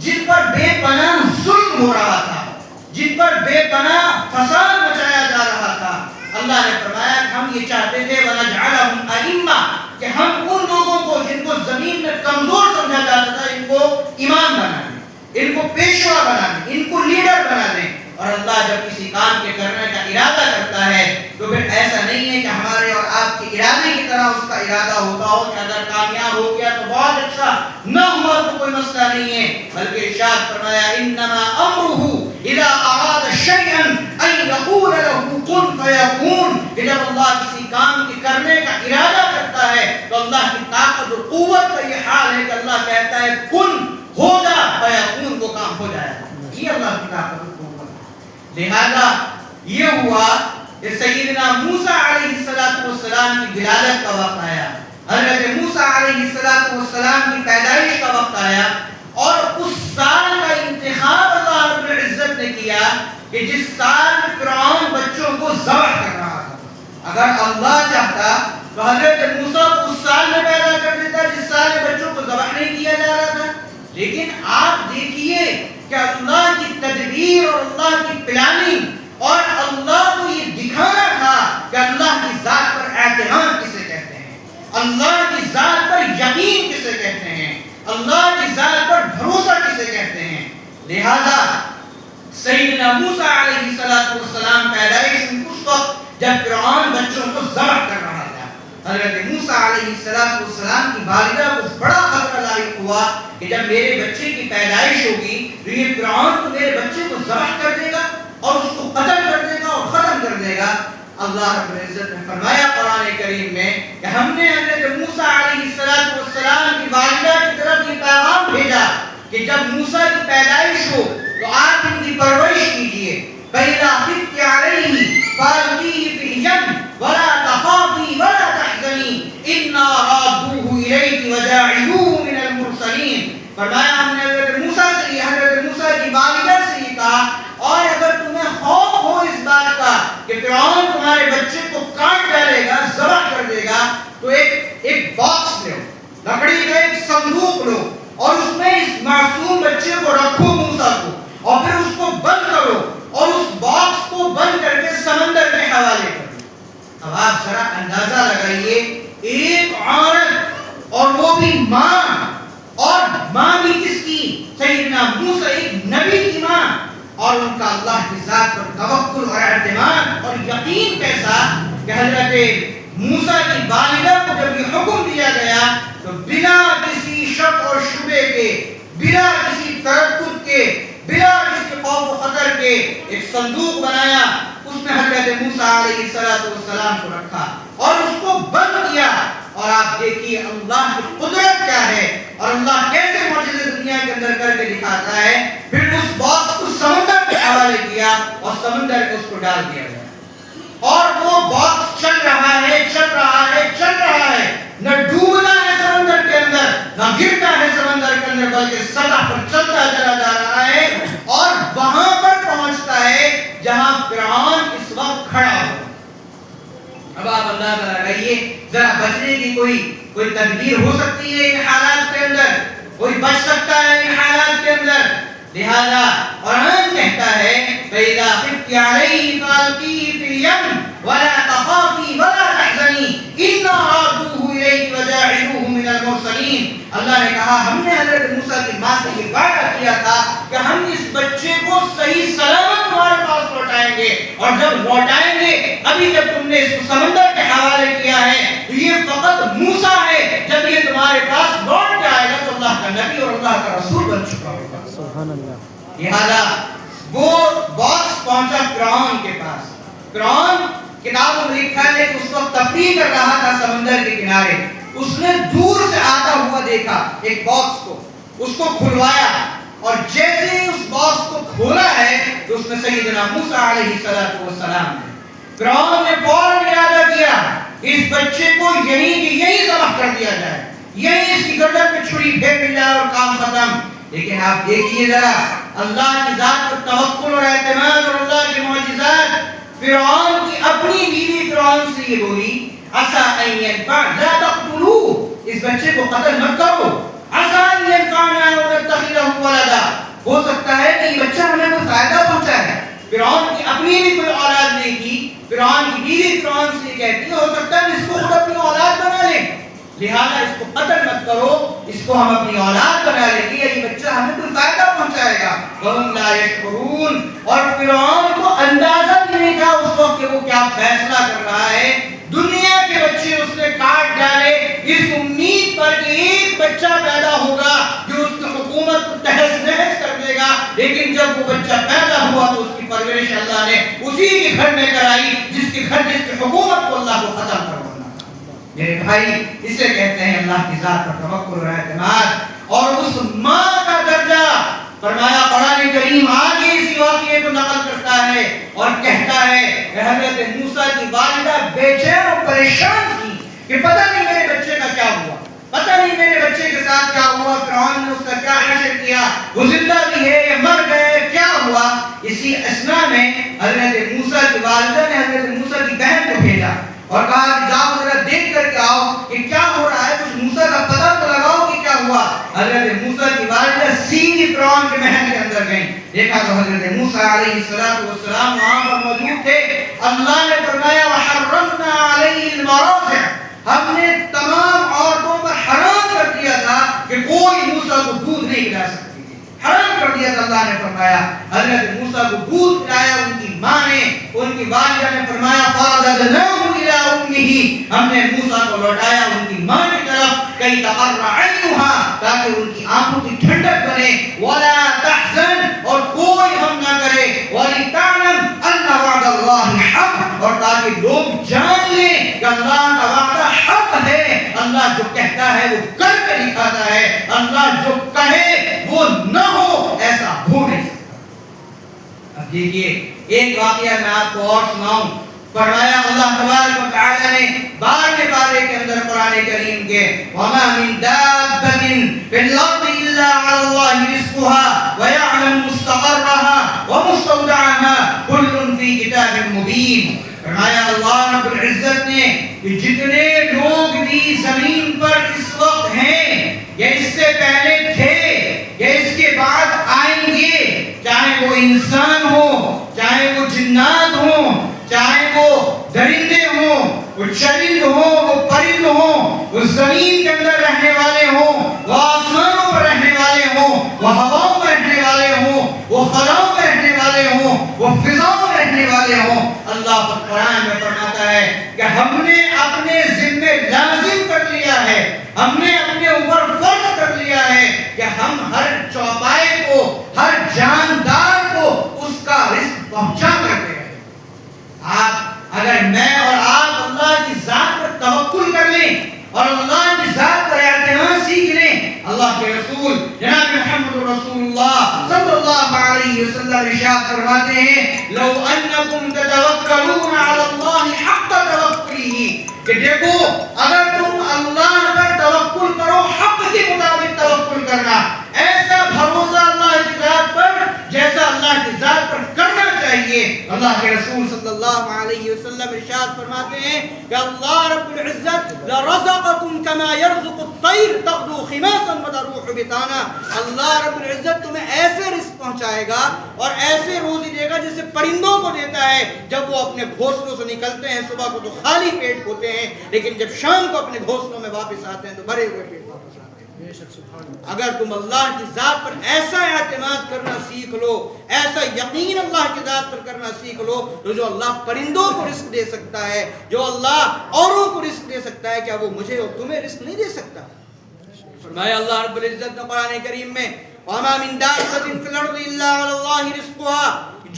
جن پر بے پناہ ظلم ہو رہا تھا، جن پر بے پناہ فساد مچایا جا رہا تھا، اللہ نے فرمایا کہ ہم یہ چاہتے تھے وَنَجْعَلَهُمْ أَئِمَّةً کہ ہم ان لوگوں کو جن کو زمین میں کمزور سمجھا جاتا تھا ان کو امام بنا دیں، ان کو پیشوا بنا دیں، ان کو لیڈر بنا دیں۔ اور اللہ جب کسی کام کے کرنے کا ارادہ کرتا ہے تو پھر ایسا نہیں ہے کہ ہمارے اور آپ کے ارادے کی طرح اس کا ارادہ ہوتا ہو کہ اگر کامیاب ہو گیا تو بہت اچھا، نہ ہوا تو کوئی مسئلہ نہیں ہے، بلکہ ارشاد فرمایا انما امرہ اذا اراد شیئا ان یقول له کن فیکون کہ جب اللہ کسی کام کے کرنے کا ارادہ کرتا ہے تو اللہ کی طاقت اور قوت کا یہ حال ہے کہ اللہ کہتا ہے کن ہو جا فیکون، وہ کام ہو جائے گا۔ یہ اللہ کی طاقت اور قوت۔ لہذا یہ ہوا کہ سیدنا موسیٰ علیہ السلام کی ولادت کا وقت آیا، حضرت موسیٰ علیہ السلام کی پیدائش کا وقت آیا اور اس سال کا انتخاب اللہ رب العزت نے کیا کہ جس سال فرعون بچوں کو ذبح کر رہا تھا۔ اگر اللہ چاہتا تو حضرت موسیٰ کو اس سال میں پیدا کر دیتا جس سال میں بچوں کو ذبح نہیں کیا جا رہا تھا، لیکن آپ دیکھیے کہ اللہ کی تدبیر اور اللہ کی پلاننگ اور اللہ کو یہ دکھانا تھا کہ اللہ کی ذات پر اعتماد کسے کہتے ہیں، اللہ کی ذات پر یقین کسے کہتے ہیں، اللہ کی ذات پر بھروسہ کسے کہتے ہیں۔ لہذا سیدنا موسیٰ علیہ السلام پیدائش اس وقت جب فرعون بچوں کو ذبح کر رہا تھا، حضرت موسیٰ علیہ السلام کی والدہ کو بڑا خطرہ لاحق ہوا کہ جب میرے بچے کی پیدائش ہوگی تو یہ فرعون تو میرے بچے کو ذبح کر دے گا اور اس کو قتل کر دے گا اور ختم کر دے گا۔ اللہ رب العزت نے فرمایا قرآن کریم میں کہ ہم نے حضرت موسیٰ علیہ السلام کی والدہ کی طرف یہ پیغام بھیجا کہ جب موسیٰ کی پیدائش ہو تو آپ ان کی پرورش کیجئے، فَإِذَا خِفْتِ عَلَيْهِ فَأَلْقِيهِ فِي الْيَمِّ وَلَا تَخَافِي وَلَا تَحْزَنِي إِنَّا رَادُّوهُ إِلَيْكِ وَجَاعِلُوهُ مِنَ الْمُرْسَلِينَ۔ فرمایا ہم نے حضرت موسیٰ کی والدہ سے یہ کہا اور اگر تمہیں خوف ہو اس بات کا کہ فرعون تمہارے بچے کو کاٹ ڈالے گا، ذبح کر دے گا، تو ایک باکس لو، لکڑی کا ایک صندوق لو اور اس میں اس معصوم بچے کو رکھو موسیٰ کو، اور پھر اس کو بند کرو اور اس باکس کو بند کر کے سمندر میں حوالے کرو۔ اب آپ ذرا اندازہ لگائیے، ایک عورت اور وہ بھی ماں، اور ماں بھی کس کی؟ سیدنا موسیٰ، ایک نبی کی ماں، اور ان کا اللہ کی ذات پر توکل اور اعتماد اور یقین کیسا کہ حضرت موسیٰ کی والدہ کو جب یہ حکم دیا گیا تو بنا کسی شک اور شبے کے، بنا کسی تردد کے، بلا کسی خوف و خطر کے ایک صندوق بنایا، اس میں حضرت موسیٰ علیہ السلام کو رکھا اور اس کو بند کیا اور آپ دیکھیے اللہ کی قدرت کیا ہے اور اللہ کیسے معجزے دنیا کے اندر کر کے دکھاتا ہے. پھر اس باکس کو سمندر کے حوالے کیا اور سمندر کو اس کو ڈال دیا گیا اور وہ باکس چل رہا ہے چل رہا ہے چل رہا ہے. نہ ڈوبنا ہے سمندر کے اندر نہ گرتا ہے سمندر کے اندر بلکہ سطح پر چلتا چلا جا رہا ہے اور وہاں پر پہنچتا ہے جہاں فرعون اس وقت کھڑا ہو. اب آپ اندازہ لگائیے ذرا بچنے کی کوئی تدبیر ہو سکتی ہے ان حالات کے اندر؟ کوئی بچ سکتا ہے ان حالات کے اندر؟ لہذا قرآن کہتا ہے فَإِذَا خِفْتِ عَلَيْهِ فَأَلْقِيهِ فِي الْيَمِّ وَلَا تَخَافِي وَلَا تَحْزَنِي إِنَّا رَادُوهُ إِلَيْكِ وَجَاعِلُوهُ مِنَ الْمُرْسَلِينَ. اللہ نے کہا ہم نے حضرت موسیٰ کی ماں سے یہ وعدہ کیا تھا کہ ہم اس بچے کو صحیح سلامت تمہارے پاس لوٹائیں گے اور جب لوٹائیں گے ابھی جب تم نے اس کو سمندر کے حوالے کیا ہے تو یہ فقط موسیٰ ہے. جب یہ تمہارے پاس لوٹ جائے گا تو اللہ کا نبی اور اللہ کا رسول بن چکا ہوگا. سبحان اللہ. لہذا وہ باکس پہنچا فرعون کے پاس. فرعون کتابوں میں لکھا ہے کہ اس وقت تفریح کر رہا تھا سمندر کے کنارے. اس نے دور سے آتا ہوا دیکھا ایک باکس کو, اس کو کھلوایا اور جیسے ہی اس باکس کو کھولا ہے تو اس میں سیدنا موسیٰ علیہ السلام ہے. فرعون نے فوراً ارادہ کیا اس بچے کو یہی ذبح کر دیا جائے, یہی اس کی گردن میں چھری پھینک جائے اور کام ختم. لیکن آپ دیکھیے ذرا اللہ کی ذات پر توکل اور اعتماد اور اللہ کے معجزات. فرعون کی اپنی بیوی فرعون سے یہ بولی عسى ان ينفعنا لا تقتلوه, اس بچے کو قتل مت کرو. عسى ان ينفعنا او نتخذه ولدا, ہو سکتا ہے کہ یہ بچہ ہمیں کوئی فائدہ پہنچائے. فرعون کی اپنی بھی کوئی اولاد نہیں کی. فرعون کی بیوی فرعون سے کہتی ہے ہو سکتا ہے اس کو خود اپنی اولاد بنا لیں, لہذا اس کو قتل مت کرو, اس کو ہم اپنی اولاد بنا لیں گے, یہ بچہ ہمیں کوئی فائدہ پہنچائے گا. وَهُمْ لَا يَشْعُرُونَ, اور فرعون کو اندازہ بھی نہیں تھا اس وقت کہ وہ کیا فیصلہ کر رہا ہے. دنیا کے بچے اس نے کاٹ ڈالے اس امید پر کہ ایک بچہ پیدا ہوگا جو اس کی حکومت کو تہس نہس کر دے گا. لیکن جب وہ بچہ پیدا ہوا تو اس کی پرورش اللہ نے اسی کے گھر میں کرائی جس کے حکومت کو اللہ کو ختم کروانا. میرے بھائی اسے کہتے ہیں اللہ کی ذات پر توکل اور اعتماد. اور اس ماں کا درجہ فرمایا قرآن کریم آگے اسی واقعے کو نقل کرتا ہے اور کہتا ہے کہ حضرت موسیٰ کی والدہ بے چین اور پریشان تھی کہ پتہ نہیں میرے بچے کا کیا ہوا, پتہ نہیں میرے بچے کے ساتھ کیا ہوا, فرعون نے اس کا کیا حشر کیا, وہ زندہ بھی ہے یا مر گئے, کیا ہوا. اسی اثناء میں حضرت موسیٰ کی والدہ نے حضرت موسیٰ کی بہن کو بھیجا اور کہا کہ جاؤ ذرا دیکھ کر کے آؤ کہ کیا ہو رہا ہے, کچھ موسیٰ کا پتہ تو لگاؤ کہ کیا ہوا. حضرت موسیٰ کی والدہ سیدھی فرعون کے محل کے اندر گئیں. دیکھا تو حضرت موسیٰ علیہ السلام وہاں پر موجود تھے. اللہ نے فرمایا وَحَرَّمْنَا عَلَيْهِ الْمَرَاضِعَ, ہم نے تمام عورتوں پر حرام کر دیا تھا کہ کوئی موسیٰ کو دودھ نہیں پلا سکتی تھی, حرام کر دیا تھا. اللہ نے فرمایا حضرت موسیٰ کو دودھ پلایا ان کی ماں نے, ان کی والدہ نے فرمایا فَرَدَدْنَاهُ إِلَىٰ أُمِّهِ, ہم نے موسیٰ کو لوٹایا ان کی ماں کی طرف کئی تقر عینها, تاکہ ان کی آنکھوں کی ٹھنڈک بنے, وَلَا تَحْزَنْ, اور کوئی غم نہ کرے, وَلِتَعْلَمْ أَنَّ وَعْدَ اللَّهِ حَقٌّ, اور تاکہ لوگ جان لیں کہ اللہ کا وعدہ حق ہے. اللہ جو کہتا ہے وہ کر کے دکھاتا ہے, اللہ جو کہے وہ نہ ہو ایسا ہو نہیں سکتا. اب دیکھیے ایک واقعہ میں آپ کو اور سناؤں. فرمایا اللہ تبارک و تعالی نے 12ویں پارے کے اندر قرآن کریم کے وَمَا مِن دَابَّةٍ فِي الْأَرْضِ إِلَّا عَلَى اللَّهِ رِزْقُهَا وَيَعْلَمُ مُسْتَقَرَّهَا وَمُسْتَوْدَعَهَا كُلٌّ فِي كِتَابٍ مُبِينٍ. فرمایا اللہ رب العزت نے کہ جتنے لوگ بھی زمین پر اس وقت ہیں یا اس سے پہلے تھے یا اس کے بعد آئیں گے, چاہے وہ انسان ہو, چاہے وہ جنات ہوں, چاہے وہ درندے ہوں, وہ چرند ہوں, وہ پرند ہوں, وہ زمین کے اندر رہنے والے ہوں, وہ آسمانوں پر رہنے والے ہوں, وہ ہواؤں میں رہنے والے ہوں, وہ خلاؤں میں رہنے والے ہوں, وہ فضاؤں میں رہنے والے ہوں. اللہ قرآن میں فرماتا ہے کہ ہم نے اپنے ذمے لازم کر لیا ہے, ہم نے اپنے اوپر فرض کر لیا ہے کہ ہم ہر چوپائے کو, ہر جاندار کو اس کا رزق پہنچا کرتے ہیں. آپ اگر میں اور آپ اللہ کی ذات پر توکل کر لیں اور اللہ کی ذات پر اعتماد سیکھ لیں۔ اللہ کے رسول جناب محمد رسول اللہ صلی اللہ علیہ وسلم ارشاد فرماتے ہیں لو انکم تتوکلون علی اللہ حق توکلہ، کہ دیکھو اگر تم اللہ پر توکل کرو، حق کے مطابق توکل کرنا، ایسا بھروسہ اللہ کی ذات پر جیسا اللہ کی ذات پر کرنا چاہیے۔ اللہ کے رسول صلی اللہ علیہ وسلم ارشاد فرماتے ہیں کہ اللہ رب العزت لرزقکم کما یرزق الطیر تغدو خماسا وتروح بطانا، اللہ رب العزت تمہیں ایسے رزق پہنچائے گا اور ایسے روزی دے گا جیسے پرندوں کو دیتا ہے، جب وہ اپنے گھونسلوں سے نکلتے ہیں صبح کو تو خالی پیٹ ہوتے ہیں، لیکن جب شام کو اپنے گھونسلوں میں واپس آتے ہیں تو بھرے ہوئے پیٹ واپس آتے ہیں۔ اگر تم اللہ کی ذات پر ایسا اعتماد کرنا سیکھ لو، ایسا یقین اللہ کی ذات پر کرنا سیکھ لو، تو جو اللہ پرندوں کو رزق دے سکتا ہے، جو اللہ اوروں کو رزق دے سکتا ہے، کیا وہ مجھے اور تمہیں رزق نہیں دے سکتا؟ فرمایا اللہ رب العزت نے قرآن کریم میں وَمَا مِن دَابَّةٍ فِي الْأَرْضِ إِلَّا عَلَى اللَّهِ رِزْقُهَا،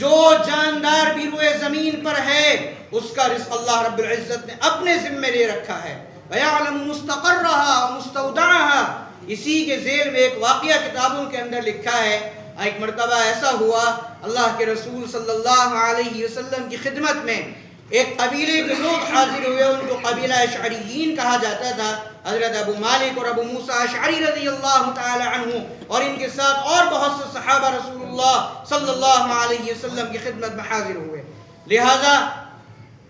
جو جاندار بھی روئے زمین پر ہے اس کا رزق اللہ رب العزت نے اپنے ذمہ لے رکھا ہے۔ وَيَعْلَمُ مُسْتَقَرَّهَا وَمُسْتَوْدَعَهَا، اسی کے ذیل میں ایک واقعہ کتابوں کے اندر لکھا ہے، ایک مرتبہ ایسا ہوا اللہ کے رسول صلی اللہ علیہ وسلم کی خدمت میں ایک قبیلے کے لوگ حاضر ہوئے، ان کو قبیلہ اشعریین کہا جاتا تھا، حضرت ابو مالک اور ابو موسیٰ اشعری رضی اللہ تعالی عنہ اور ان کے ساتھ اور بہت سے صحابہ رسول اللہ صلی اللہ علیہ وسلم کی خدمت میں حاضر ہوئے۔ لہذا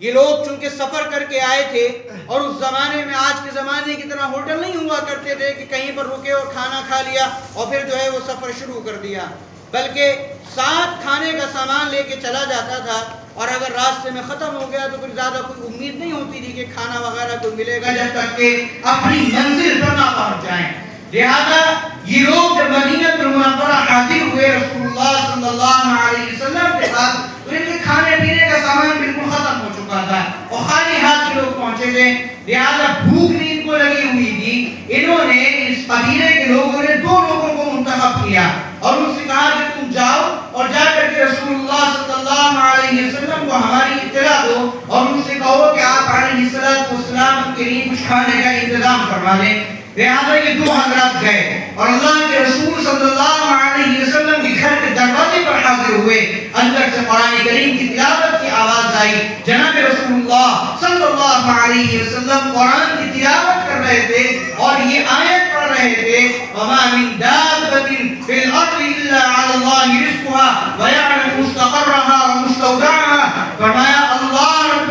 یہ لوگ چونکہ سفر کر کے آئے تھے اور اس زمانے میں آج کے زمانے کی طرح ہوٹل نہیں ہوا کرتے تھے کہ کہیں پر رکے اور کھانا کھا لیا اور پھر جو ہے وہ سفر شروع کر دیا، بلکہ ساتھ کھانے کا سامان لے کے چلا جاتا تھا، اور اگر راستے میں ختم ہو گیا تو پھر زیادہ کوئی امید نہیں ہوتی تھی کہ کھانا وغیرہ کوئی ملے گا جب تک کہ اپنی منزل پر نہ پہنچ جائیں۔ لہذا یہ لوگ جب مدینہ منورہ حاضر ہوئے رسول اللہ صلی اللہ علیہ وسلم کے پاس، تو ان کے کھانے پینے کا سامان بالکل ختم ہو چکا تھا اور خالی ہاتھ کے لوگ پہنچے تھے۔ لہذا بھوک بھی ان کو لگی ہوئی تھی، انہوں نے اس قبیلے کے لوگوں نے دو لوگوں کو منتخب کیا اور ان سے کہا کہ تم جاؤ اور جا کر کے رسول اللہ صلی اللہ علیہ وسلم کو ہماری اطلاع دو اور ان سے کہو کہ آپ علیہ السلام کے لیے کچھ کھانے کا انتظام کروا دیں۔ لہذا یہ دو حضرات گئے اور اللہ کے رسول صلی اللہ علیہ وسلم کے گھر کے دروازے پر حاضر ہوئے، اندر سے قرآن کریم کی تلاوت کی آواز آئی، جناب رسول اللہ صلی اللہ علیہ وسلم قرآن کی تلاوت کر رہے تھے اور یہ آیت پڑھ رہے تھے وَمَا مِن دَابَّةٍ فِي الْأَرْضِ إِلَّا عَلَى اللَّهِ رِزْقُهَا وَيَعْلَمُ مُسْتَقَرَّهَا وَمُسْتَوْدَعَهَا۔ فرمایا اللہ رب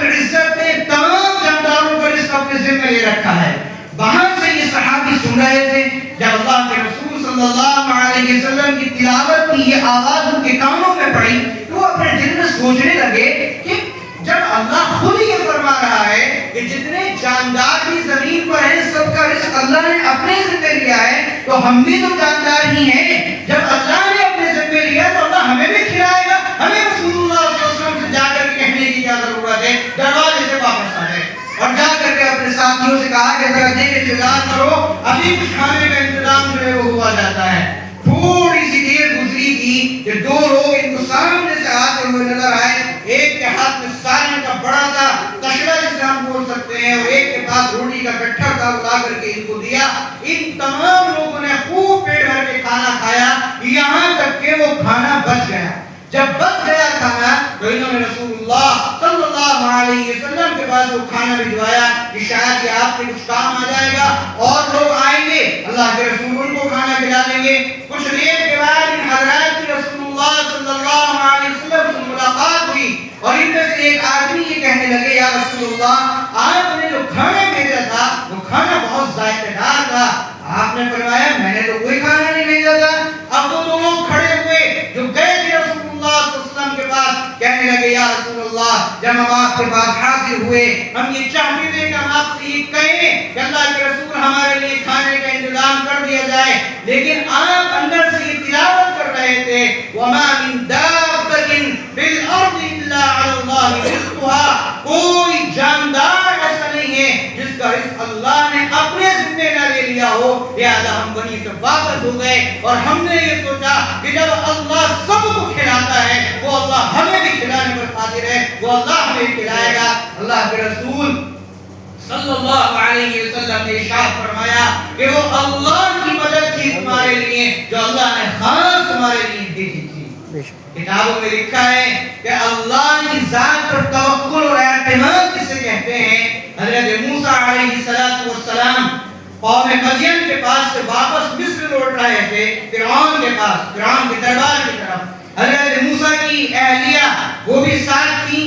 العزت نے تمام جانداروں کا رزق اپنے ذمہ لے رکھا ہے۔ وہاں سے یہ صحابی سن رہے تھے، جب اللہ کے رسول صلی اللہ علیہ وسلم کی تلاوت کی یہ آواز ان کے کانوں میں پڑی تو وہ اپنے دل میں سوچنے لگے کہ جب اللہ خود یہ فرما رہا ہے کہ جتنے جاندار بھی زمین پر ہیں سب کا رزق اللہ نے اپنے ذمہ لیا ہے، تو ہم بھی تو جاندار ہی ہیں۔ جب اللہ نے اپنے ذمہ لیا تو اللہ ہمیں بھی کھلائے گا، ہمیں رسول اللہ صلی اللہ علیہ وسلم سے جا کر کے کہنے کی کیا ضرورت ہے، دروازے سے واپس آ جائے اور جا کر کے اپنے ساتھیوں سے کہا کہ ذرا دیر انتظار کرو، ابھی کچھ کھانے کا انتظام جو ہے وہ ہوا جاتا ہے۔ تھوڑی سی دیر گزری تھی کہ دو لوگ ان کو سامنے سے آتے ہوئے نظر آئے، ایک کے ہاتھ میں سالن کا بڑا سا کشلا جسے ہم بول سکتے ہیں اور ایک کے پاس روٹی کا گٹھا تھا، اٹھا کر کے ان کو دیا۔ ان تمام لوگوں نے خوب پیٹ بھر کے کھانا کھایا، یہاں تک کہ وہ کھانا بچ گیا۔ جب بچ گیا کھانا تو انہوں نے رسول اللہ صلی اللہ علیہ وسلم کے پاس وہ کھانا بھجوایا کہ شاید یہ آپ کے کچھ کام آ جائے گا اور لوگ آئیں گے، اللہ کے رسول ان کو کھانا کھلا دیں گے۔ کچھ دیر کے بعد ان حضرات کی رسول اللہ صلی اللہ علیہ وسلم سے ملاقات ہوئی اور ان میں سے ایک آدمی یہ کہنے لگے یا رسول اللہ آپ نے جو کھانا بھیجا تھا وہ کھانا بہت ذائقہ دار تھا۔ آپ نے فرمایا میں نے تو کوئی کھانا نہیں بھیجا تھا۔ اب وہ دو لوگ کھڑے ہوئے جو گئے تھے رسول اللہ صلی اللہ علیہ وسلم کے پاس، کہنے لگے یا رسول اللہ جب ہم آپ کے پاس حاضر ہوئے ہم یہ چاہتے تھے کہ ہم آپ سے یہ کہیں کہ اللہ کے رسول ہمارے لیے کھانے کا انتظام کر دیا جائے، لیکن آپ اندر سے یہ تلاوت کر رہے تھے وَمَا مِن دَابَّةٍ فِي الْأَرْضِ إِلَّا عَلَى اللَّهِ رِزْقُهَا، کوئی جاندار ایسا نہیں ہے جس کا رزق اللہ نے اپنے ذمہ نہ لے لیا ہو۔ لہذا ہم وہیں سے واپس ہو گئے اور ہم نے یہ سوچا کہ جب اللہ سب کو کھلاتا ہے وہ اللہ ہمیں بھی کھلانے پر قادر ہے، وہ اللہ ہمیں کھلائے گا۔ اللہ کے رسول صلی اللہ علیہ وسلم نے ارشاد فرمایا کہ وہ اللہ کی مدد تھی تمہارے لیے جو اللہ نے خاص تمہارے لیے بھیجی تھی. کتابوں میں لکھا ہے کہ اللہ کی ذات پر توکل اور اعتماد کسے کہتے ہیں. حضرت موسیٰ علیہ السلام قوم مدین کے پاس سے واپس مصر لوٹ رہے تھے فرعون کے پاس، فرعون کے دربار کی طرف. حضرت موسیٰ کی اہلیہ وہ بھی ساتھ تھی.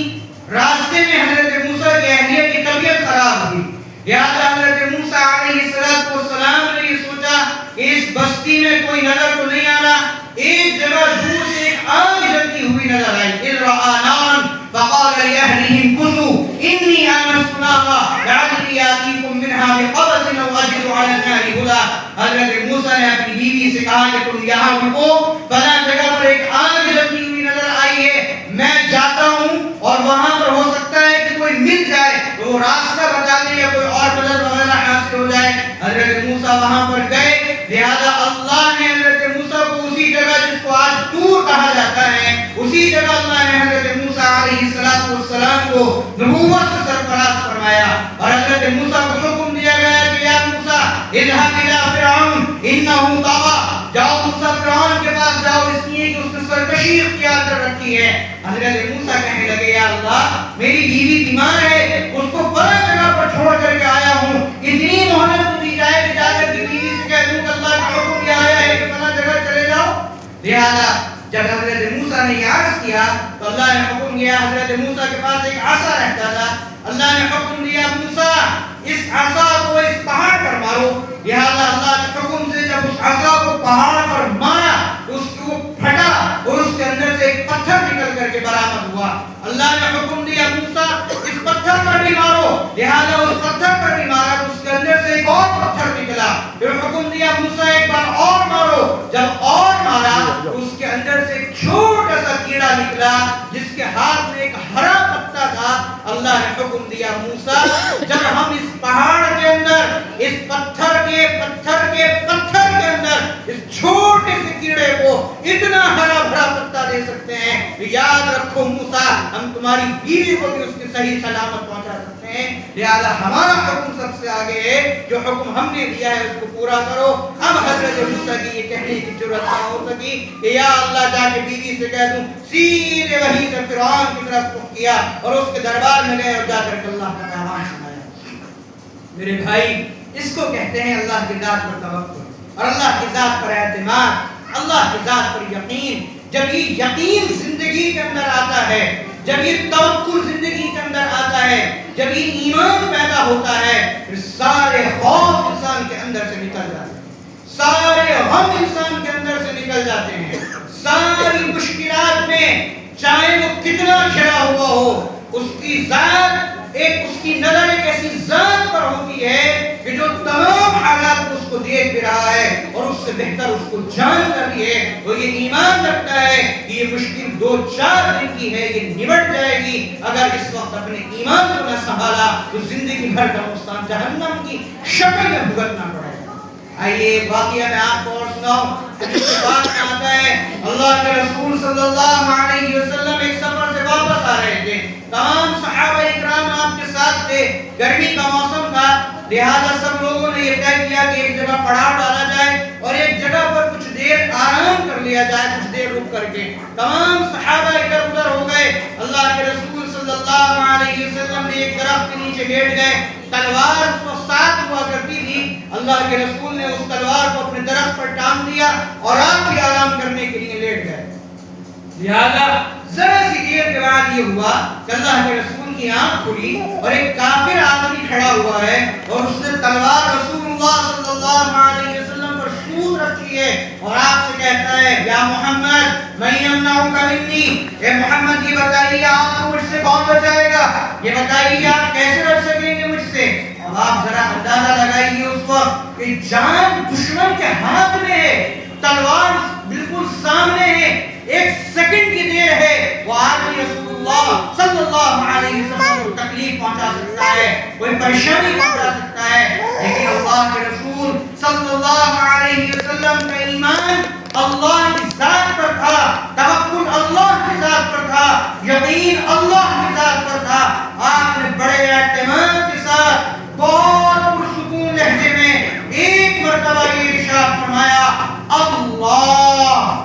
راستے میں حضرت موسیٰ کی اہلیہ کی طبیعت خراب ہوئی. لہٰذا حضرت موسیٰ علیہ السلام نے یہ سوچا کہ اس بستی میں کوئی نظر تو نہیں آ رہا. ایک جگہ دور سے ایک آگ جلتی ہوئی نظر آئی. اذ رأى نارا فقال لأهلهم كثوا إني آنست نارا لعلي آتيكم منها بقبس أو أجد على النار هدى. حضرت موسیٰ نے اپنی بیوی سے کہا کہ تم یہاں رکو، فلاں جگہ پر ایک آگ جلتی ہوئی نظر آئی ہے، میں جاتا ہوں اور وہاں پر ہو سکتا ہے کہ کوئی مل جائے تو وہ راستہ بتا دے یا کوئی اور مدد وغیرہ حاصل ہو جائے. حضرت موسیٰ وہاں پر گئے. لہذا اللہ نے حضرت موسیٰ کو اسی جگہ جس کو آج طور کہا جاتا ہے، اسی جگہ اللہ نے حضرت موسیٰ علیہ السلام کو نبوت سے سرفراز فرمایا اور حضرت موسیٰ کو حکم دیا گیا کہ یا موسیٰ اذهب الى فرعون انه طغى. جاؤ موسیٰ فرعون کے پاس جاؤ، اس لیے کہ اس نے سرکشی اختیار کر رکھی ہے. حضرت موسیٰ کہنے لگے یا اللہ میری بیوی بیمار ہے، اس کو فلاں جگہ پر چھوڑ کر کے آیا ہوں، اتنی مہلت دی جائے کہ جا کر کے بیوی سے کہہ دوں کہ اللہ کا حکم یہ آیا ہے کہ فلاں جگہ چلے جاؤ. لہذا جب حضرت موسیٰ نے یہ عرض کیا تو اللہ نے حکم دیا. حضرت موسیٰ کے پاس ایک عصا رہتا تھا. اللہ نے حکم دیا موسیٰ اس عصا کو اس پہاڑ پر مارو. لہذا اللہ کے حکم سے جب اس عصا کو پہاڑ پر مارا تو اس کو پھٹا اور اس کے اندر سے ایک پتھر نکل کر کے برآمد ہوا. اللہ نے حکم دیا موسیٰ اس پتھر پر بھی مارو. لہذا اس پتھر پر بھی مارا تو اس کے اندر سے ایک اور پتھر نکلا. پھر حکم دیا موسیٰ ایک بار اور مارو. جب اور مارا تو اس کے اندر سے ایک چھوٹا سا کیڑا نکلا جس کے ہاتھ میں ایک ہرا پتا تھا. اللہ نے حکم دیا موسیٰ جب ہم اس پہاڑ کے اندر اس پتھر کے اندر اس چھوٹے سے کیڑے کو اتنا ہرا بھرا پتا دے سکتے ہیں تو یاد رکھو موسیٰ ہم تمہاری بیوی کو بھی اس کی صحیح سلامت پہنچا سکتے ہیں. لہذا ہمارا حکم سب سے آگے ہے، جو حکم ہم نے دیا ہے اس کو پورا کرو. اب حضرت موسیٰ کی یہ کہنے کی ضرورت نہ ہو سکی کہ یا اللہ جا کے بیوی سے کہہ دوں. سیدھے وہیں سے فرعون کی طرف رخ کیا اور اس کے دربار میں گئے اور جا کر کے اللہ کا پیغام سنایا. میرے بھائی اس کو کہتے ہیں اللہ کی ذات پر توکل اور اللہ کی ذات پر اعتماد، اللہ کی ذات پر یقین. جب یہ یقین زندگی کے اندر آتا ہے، جب یہ توکل زندگی کے اندر آتا ہے، جب یہ ایمان پیدا ہوتا ہے، پھر سارے خوف انسان کے اندر سے نکل جاتے ہیں، سارے غم انسان کے اندر سے نکل جاتے ہیں. ساری مشکلات میں چاہے وہ کتنا گھرا ہوا ہو، اس کی ذات اس کی نظر ایک ایسی ذات پر ہوتی ہے کہ جو تمام حالات اس کو دیکھ بھی رہا ہے اور اس سے بہتر اس کو جانتا بھی ہے. وہ یہ ایمان رکھتا ہے کہ یہ مشکل 2-4 دن کی ہے، یہ نمٹ جائے گی. اگر اس وقت اپنے ایمان کو نہ سنبھالا تو زندگی بھر کا نقصان جہنم کی شکل میں بھگتنا پڑے گا. آئیے واقعہ میں آپ کو اور سناؤں. حدیث پاک میں آتا ہے اللہ کے رسول صلی اللہ علیہ وسلم ایک سفر سے واپس آ رہے تھے. تمام صحابہ اکرام آپ کے ساتھ تھے. گرمی کا موسم تھا. لہذا سب لوگوں نے یہ طے کیا کہ ایک جگہ پڑاؤ ڈالا جائے اور ایک جگہ پر کچھ دیر آرام کر لیا جائے، کچھ دیر رک کر کے. تمام صحابہ ادھر ادھر ہو گئے. اللہ کے رسول صلی اللہ علیہ وسلم نے ایک درخت کے نیچے لیٹ گئے. تلوار اس کو ساتھ ہوا کرتی تھی. اللہ کے رسول نے اس تلوار کو اپنے درخت پر ٹانگ دیا اور آپ بھی آرام کرنے کے لیے لیٹ گئے. لہذا ذرا سی دیر کے بعد یہ ہوا کہ اللہ کے رسول کی آنکھ کھلی اور ایک کافر آدمی کھڑا ہوا ہے اور اس نے تلوار رسول اللہ صلی اللہ علیہ وسلم پر شور رکھی ہے اور آپ سے کہتا ہے یا محمد من یمنعک منی، اے محمد یہ بتائیے آپ کو مجھ سے کون بچائے گا، یہ بتائیے آپ کیسے بچ سکیں گے مجھ سے. اب آپ ذرا اندازہ لگائیے اس وقت کہ جان دشمن کے ہاتھ میں ہے، تلوار بالکل سامنے ہے، ایک سیکنڈ کی دیر ہے وہ آدمی رسول اللہ صلی اللہ علیہ وسلم کو تکلیف پہنچا سکتا ہے، کوئی پریشانی پہنچا سکتا ہے. لیکن اللہ کے رسول صلی اللہ علیہ وسلم کا ایمان اللہ کی ذات پر تھا، توکل اللہ کی ذات پر تھا، یقین اللہ کی ذات پر تھا. آپ نے بڑے اعتماد کے ساتھ ارشاد فرمایا اللہ،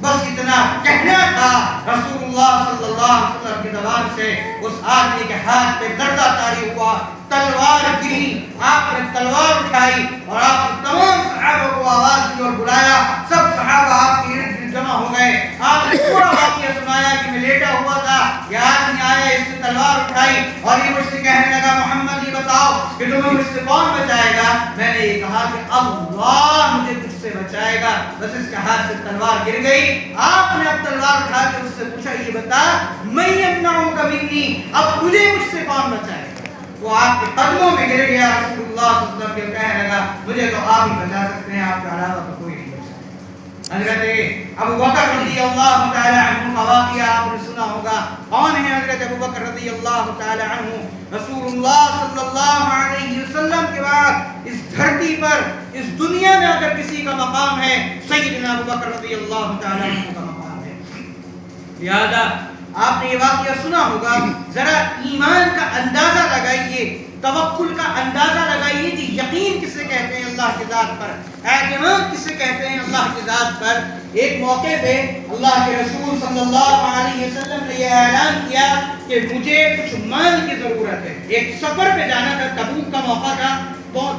بس اتنا کہنا تھا رسول اللہ صلی اللہ علیہ وسلم کی زبان سے، اس آدمی کے ہاتھ پہ دردہ طاری ہوا، تلوار گری، آپ نے تلوار اٹھائی اور آپ نے تمام صحابہ کو آواز دی اور بلایا، سب صحابہ آپ کے ارد گرد جمع ہو گئے، آپ نے پورا واقعہ سنایا کہ میں لیٹا ہوا تھا، یہ آدمی آیا، اس نے تلوار اٹھائی اور یہ مجھ سے کہنے لگا محمد یہ بتاؤ کہ تمہیں مجھ سے کون بچائے گا؟ میں نے یہ کہا کہ اللہ مجھے تجھ سے بچائے گا، بس اس کے ہاتھ سے تلوار گر گئی، آپ نے اب تلوار اٹھا کے اس سے پوچھا یہ بتا میں یمنعک منی، اب تجھے مجھ سے کون بچائے گا؟ وہ آپ کے قدموں میں گر گیا، رسول اللہ صلی اللہ علیہ وسلم کے کہنے لگا مجھے تو آپ ہی بچا سکتے ہیں، آپ کے علاوہ تو کوئی نہیں بچا۔ حضرت ابو بکر رضی اللہ تعالی عنہ کا واقعہ آپ نے سنا ہوگا، کون ہے حضرت ابو بکر رضی اللہ تعالی عنہ؟ رسول اللہ صلی اللہ علیہ وسلم کے بعد اس دھرتی پر اس دنیا میں اگر کسی کا مقام ہے سیدنا ابو بکر رضی اللہ تعالی عنہ کا مقام ہے۔ لہذا آپ نے یہ واقعہ سنا ہوگا، ذرا ایمان کا اندازہ لگائیے، توکل کا اندازہ لگائیے کہ یقین کسے کہتے ہیں اللہ کی ذات پر، اعتماد کسے کہتے ہیں اللہ کی ذات پر۔ ایک موقع پہ اللہ کے رسول صلی اللہ علیہ وسلم نے یہ اعلان کیا کہ مجھے کچھ مال کی ضرورت ہے، ایک سفر پہ جانا تھا، تبوک کا موقع تھا،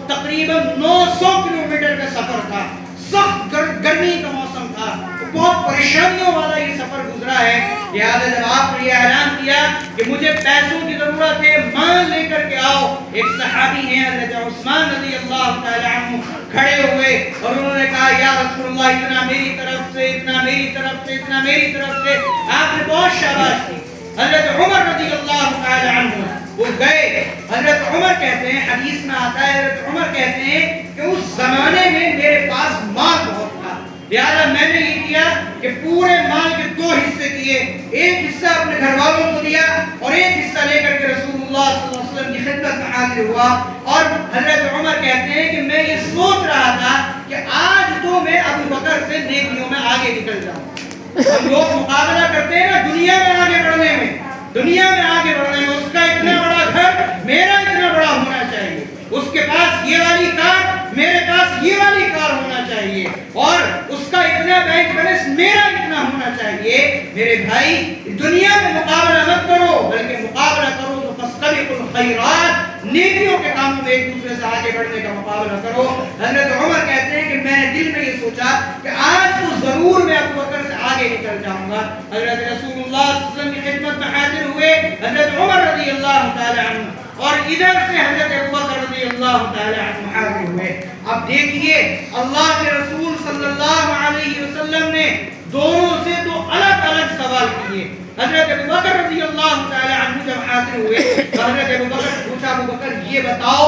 تقریباً 900 کلومیٹر کا سفر تھا، سخت گرمی کا موسم تھا، بہت پریشانیوں والا یہ سفر گزرا ہے۔ لہٰذا جب آپ نے یہ اعلان کیا کہ مجھے پیسوں کی ضرورت ہے، مال لے کر کے آؤ، ایک صحابی ہیں حضرت عثمان رضی اللہ تعالی عنہ کھڑے ہوئے اور انہوں نے کہا یا رسول اللہ اتنا میری طرف سے، اتنا میری طرف سے، اتنا میری طرف سے، آپ نے بہت شاباش کی۔ حضرت عمر رضی اللہ تعالی عنہ وہ گئے، حضرت عمر کہتے ہیں، حدیث میں آتا ہے حضرت عمر کہتے ہیں کہ اس زمانے میں میرے پاس مال بہت تھا، لہذا میں نے یہ کیا کہ پورے مال کے 2 حصے کیے، ایک حصہ اپنے گھر والوں کو دیا اور ایک حصہ لے کر کے رسول اللہ صلی اللہ علیہ وسلم کی خدمت میں حاضر ہوا۔ اور حضرت عمر کہتے ہیں کہ میں یہ سوچ رہا تھا کہ آج تو میں ابو بکر سے نیکیوں میں آگے نکل جاؤں۔ ہم لوگ مقابلہ کرتے ہیں نا دنیا میں آگے بڑھنے میں، دنیا میں آگے بڑھنے میں، اس کا اتنا بڑا گھر میرا اتنا بڑا ہونا چاہیے، اس کے پاس یہ والی کار میرے پاس یہ والی کار ہونا چاہیے، اور اس کا اتنا بینک بیلنس میرا اتنا ہونا چاہیے۔ میرے بھائی دنیا میں مقابلہ مت کرو، بلکہ مقابلہ کرو تو فاستبقوا الخیرات، نیکیوں کے کاموں میں ایک دوسرے سے آگے بڑھنے کا مقابلہ کرو۔ حضرت عمر کہتے ہیں کہ میں نے دل میں یہ سوچا کہ آج تو ضرور میں ابو بکر سے آگے نکل جاؤں گا۔ حضرت رسول اللہ صلی اللہ علیہ وسلم کی خدمت میں حاضر ہوئے حضرت عمر رضی اللہ تعالی عنہ، اور ادھر سے حضرت ابو بکر رضی اللہ تعالی عنہ حاضر ہوئے۔ اب دیکھیے اللہ کے رسول صلی اللہ علیہ وسلم نے دونوں سے 2 الگ الگ سوال کیے۔ حضرت ابو بکر رضی اللہ تعالی عنہ جب حاضر ہوئے تو حضرت ابو بکر سے پوچھا ابو بکر یہ بتاؤ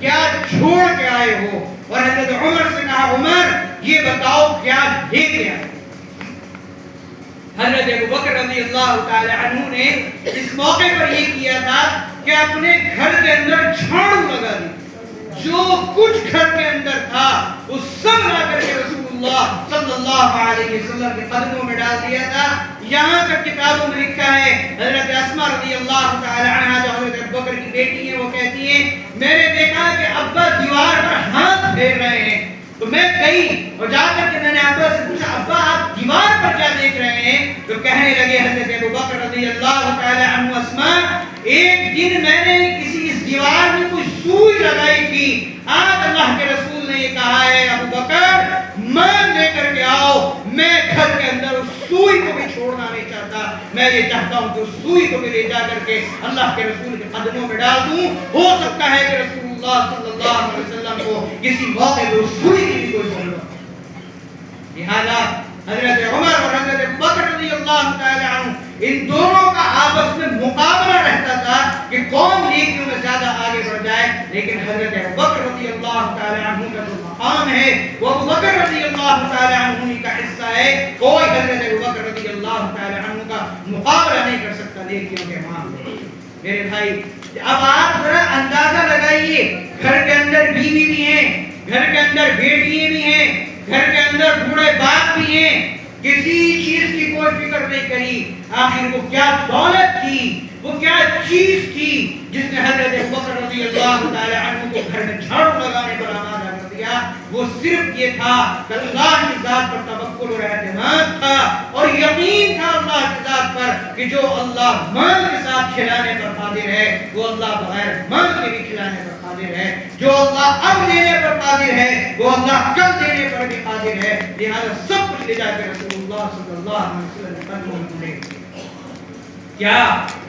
کیا چھوڑ کے آئے ہو، اور حضرت عمر سے کہا عمر یہ بتاؤ کیا لے کے آئے۔ حضرت ابو بکر رضی اللہ تعالی عنہ نے اس موقع پر یہ کیا تھا کہ اپنے گھر کے اندر جھاڑو لگا دی، جو کچھ گھر کے اندر تھا وہ سب لا کر کے رسول اللہ صلی اللہ علیہ وسلم کے قدموں میں ڈال دیا تھا۔ یہاں تک کتابوں میں لکھا ہے حضرت اسماء رضی اللہ تعالی عنہا جو حضرت ابو بکر کی بیٹی ہیں وہ کہتی ہیں میں نے دیکھا کہ ابا دیوار پر ہاتھ پھیر رہے ہیں، تو میں گئی اور جا کر کے میں نے ابا سے پوچھا ابا آپ دیوار پر کیا دیکھ رہے ہیں؟ تو کہنے لگے حضرت ابو بکر رضی اللہ تعالی عنہ اسماء ایک دن میں نے کسی اس دیوار میں کوئی سوئی لگائی تھی، آج اللہ کے رسول نے یہ کہا ہے ابو بکر مان لے کر کے آؤ، میں گھر کے اندر اس سوئی کو بھی چھوڑنا نہیں چاہتا، میں یہ چاہتا ہوں کہ اس سوئی کو بھی لے جا کر کے اللہ کے رسول کے قدموں میں ڈال دوں، ہو سکتا ہے کہ رسول اللہ صلی اللہ علیہ وسلم کو کسی موقع پر اس سوئی کی بھی کوئی ضرورت ہو۔ لہذا حضرت عمر اور حضرت ابو بکر رضی اللہ تعالی عنہ ان دونوں کا آپس میں مقابلہ رہتا تھا کہ کون نیکیوں میں زیادہ آگے بڑھ جائے، لیکن حضرت ابو بکر رضی اللہ تعالی عنہ کا جو مقام ہے وہ ابو بکر رضی اللہ تعالی عنہ کا حصہ ہے، کوئی حضرت ابو بکر رضی اللہ تعالی عنہ کا مقابلہ نہیں کر سکتا نیکیوں کے معاملے میں۔ میرے بھائی اب آپ ذرا اندازہ لگائیے، گھر کے اندر بیوی بھی ہیں، گھر کے اندر بیٹیاں بھی ہیں، گھر کے اندر بوڑھے باپ بھی ہیں، کسی چیز کی کوئی فکر نہیں کری، آخر وہ کیا دولت تھی، وہ کیا چیز تھی جس نے حضرت ابو بکر رضی اللہ تعالی عنہ کو گھر میں جھاڑو لگانے پر آمادہ کر دیا۔ کیا؟ وہ صرف یہ تھا کہ اللہ کی ذات پر توکل اور اعتماد تھا اور یقین تھا اللہ کی ذات پر کہ جو اللہ مال کے ساتھ کھلانے پر قادر ہے وہ اللہ بغیر مال کے بھی کھلانے پر قادر ہے، جو اللہ اب دینے پر قادر ہے وہ اللہ کل دینے پر بھی قادر ہے، لہذا سب کچھ لے جا کے رسول اللہ صلی اللہ علیہ وسلم کے قدموں میں دے۔ کیا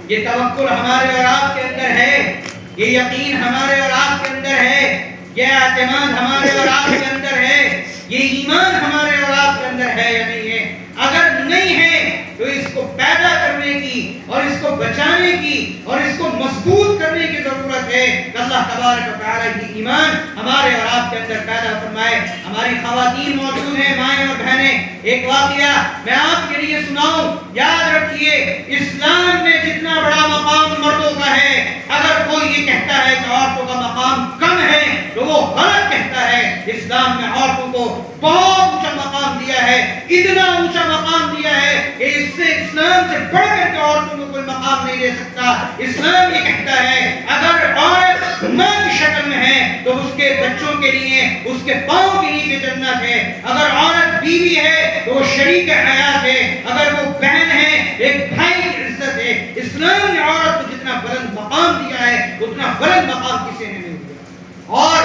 یہ توکل ہمارے اور آپ کے اندر ہے؟ یہ یقین ہمارے اور آپ کے اندر ہے؟ یہ اعتماد ہمارے اور آپ کے اندر ہے؟ یہ ایمان ہمارے اور آپ کے اندر ہے یا نہیں ہے؟ اگر نہیں ہے تو اس کو پیدا کرنے کی اور اس کو بچانے کی اور اس کو مضبوط کرنے کی ضرورت ہے کہ اللہ تبارک و تعالیٰ کی ایمان ہمارے اور آپ کے اندر پیدا فرمائے۔ ہماری خواتین موجود ہیں، مائیں اور بہنیں، ایک واقعہ میں آپ کے لیے سناؤں۔ یاد رکھیے اسلام میں جتنا بڑا مقام مردوں کا ہے، اگر کوئی یہ کہتا ہے کہ عورتوں کا مقام کم ہے تو وہ غلط کہتا ہے۔ اسلام میں عورتوں کو بہت اونچا مقام دیا ہے، اتنا اونچا مقام دیا ہے کہ اس سے اسلام سے بڑھ کر کے عورتوں کو کوئی مقام نہیں دے سکتا۔ اسلام یہ کہتا ہے اگر عورت ماں کی شکل میں ہے تو اس کے بچوں کے لیے اس کے پاؤں کے نیچے جنت ہے، اگر عورت بیوی ہے تو وہ شریک حیات ہے، اگر وہ بہن ہے ایک بھائی کی عزت ہے۔ اسلام نے عورت کو جتنا بلند مقام دیا ہے اتنا بلند مقام کسی نے نہیں دیا۔ اور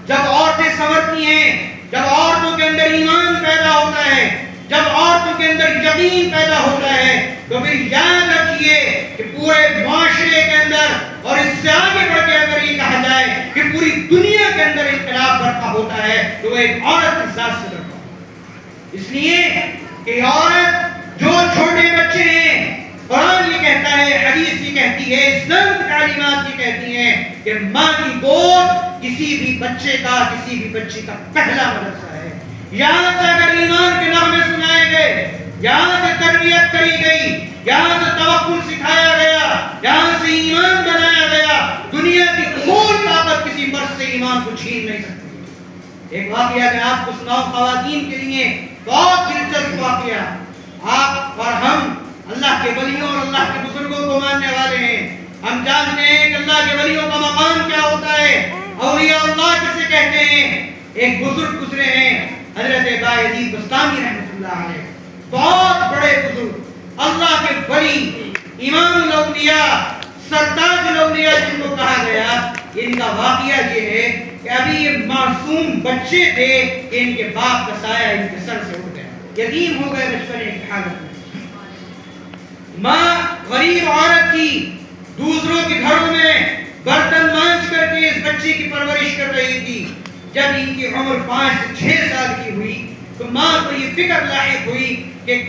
جب عورتیں سنورتی ہیں، جب عورتوں کے اندر ایمان پیدا ہوتا ہے، جب عورتوں کے اندر یقین پیدا ہوتا ہے تو پھر یاد رکھیے کہ پورے معاشرے کے اندر اور اس سے آگے بڑھ کے اگر یہ کہا جائے کہ پوری دنیا کے اندر انقلاب برپا ہوتا ہے تو وہ ایک عورت کی ذات سے برپا ہوتا ہے۔ اس لیے کہ عورت جو چھوٹے بچے ہیں، قرآن یہ کہتا ہے، حدیث یہ کہتی ہے، اسلام کی تعلیمات یہ کہتی ہیں کہ ماں کی گود کسی بھی بچے کا، کسی بھی بچی کا پہلا مدرسہ ہے۔ یہاں سے اگر ایمان کے نغمے سنائے گئے، یہاں سے تربیت کری گئی، یہاں سے توکل سکھایا گیا، یہاں سے ایمان بنایا گیا، دنیا کی کوئی طاقت کسی مرد سے ایمان کو چھین نہیں سکتی۔ ایک واقعہ میں آپ کو سناؤں خواتین کے لیے، بہت دلچسپ واقعہ۔ آپ اور ہم اللہ کے ولیوں اور اللہ کے بزرگوں کو ماننے والے ہیں، ہم جانتے ہیں کہ اللہ کے ولیوں کا مقام کیا ہوتا ہے، اولیاء اللہ کسے کہتے ہیں۔ ایک بزرگ گزرے ہیں حضرت بایزید بستامی رحمۃ اللہ علیہ، بہت بڑے بزرگ، اللہ کے ولی، امام الاولیاء، سرتاج الاولیاء جن کو کہا گیا۔ ان کا واقعہ یہ ہے کہ ابھی یہ معصوم بچے تھے کہ ان کے باپ کا سایہ ان کے سر سے اٹھ گیا، یتیم ہو گئے بچپنے کی حالت میں۔ ماں غریب عورت تھی، دوسروں کے گھروں میں برتن مانج کر کے اس بچے کی پرورش کر رہی تھی۔ جب ان کی عمر 5 سے 6 سال کی ہوئی تو ماں کو یہ فکر لاحق ہوئی کہ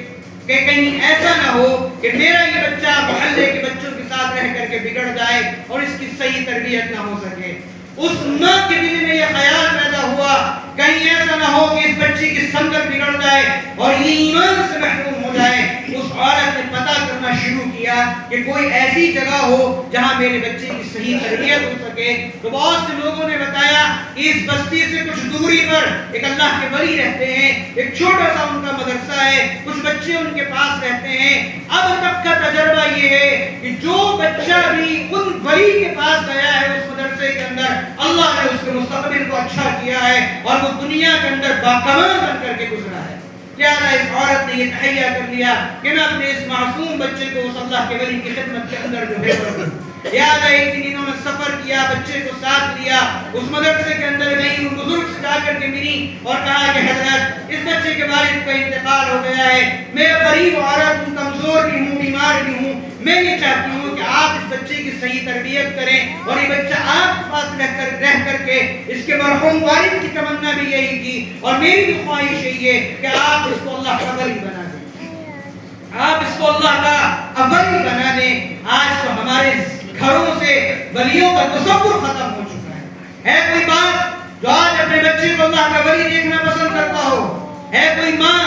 کہیں ایسا نہ ہو کہ میرا یہ بچہ محلے کے بچوں کے ساتھ رہ کر کے بگڑ جائے اور اس کی صحیح تربیت نہ ہو سکے۔ اس ماں کے دل میں یہ خیال پیدا ہوا کہیں ایسا نہ ہو کہ اس بچی کی سنگت بگڑ جائے اور یہ ایمان سے محروم ہو جائے۔ اس عورت نے پتہ کرنا شروع کیا کہ کوئی ایسی جگہ ہو جہاں میرے بچے کی صحیح تربیت ہو سکے۔ تو بہت سے لوگوں نے بتایا کہ اس بستی سے کچھ دوری پر ایک اللہ کے ولی رہتے ہیں، ایک چھوٹا سا ان کا مدرسہ ہے، کچھ بچے ان کے پاس رہتے ہیں۔ اب تک کا تجربہ یہ ہے کہ جو بچہ بھی ان ولی کے پاس گیا ہے اس مدرسے کے اندر، اللہ نے اس کے مستقبل کو اچھا کیا ہے اور وہ دنیا کے اندر باکمال بن کر کے گزرا ہے۔ لہٰذا اس عورت نے یہ تہیہ کر لیا کہ میں اپنے اس معصوم بچے کو اس اللہ کے ولی کی خدمت کے اندر جو ہے لہٰذا ایک دن انہوں نے سفر کیا، بچے کو ساتھ لیا، اس مدرسے کے اندر گئی، ان بزرگ سے جا کر کے ملی اور کہا کہ حضرت اس بچے کے والد کا انتقال ہو گیا ہے، میں غریب عورت ہوں، کمزور بھی ہوں، بیمار بھی ہوں، میں یہ چاہتی ہوں کہ آپ اس بچے کی صحیح تربیت کریں اور یہ بچہ آپ کے پاس رہ کر کے اس کے مرحوم والد کی تمنا بھی یہی تھی اور میری بھی خواہش یہی ہے کہ آپ اس کو اللہ کا ولی بنا دیں، آپ اس کو اللہ کا ولی بنا دیں۔ آج تو ہمارے گھروں سے ولیوں کا تصور ختم ہو چکا ہے کوئی بات جو آج اپنے بچے کو اللہ کا ولی دیکھنا پسند کرتا ہو؟ ہے کوئی ماں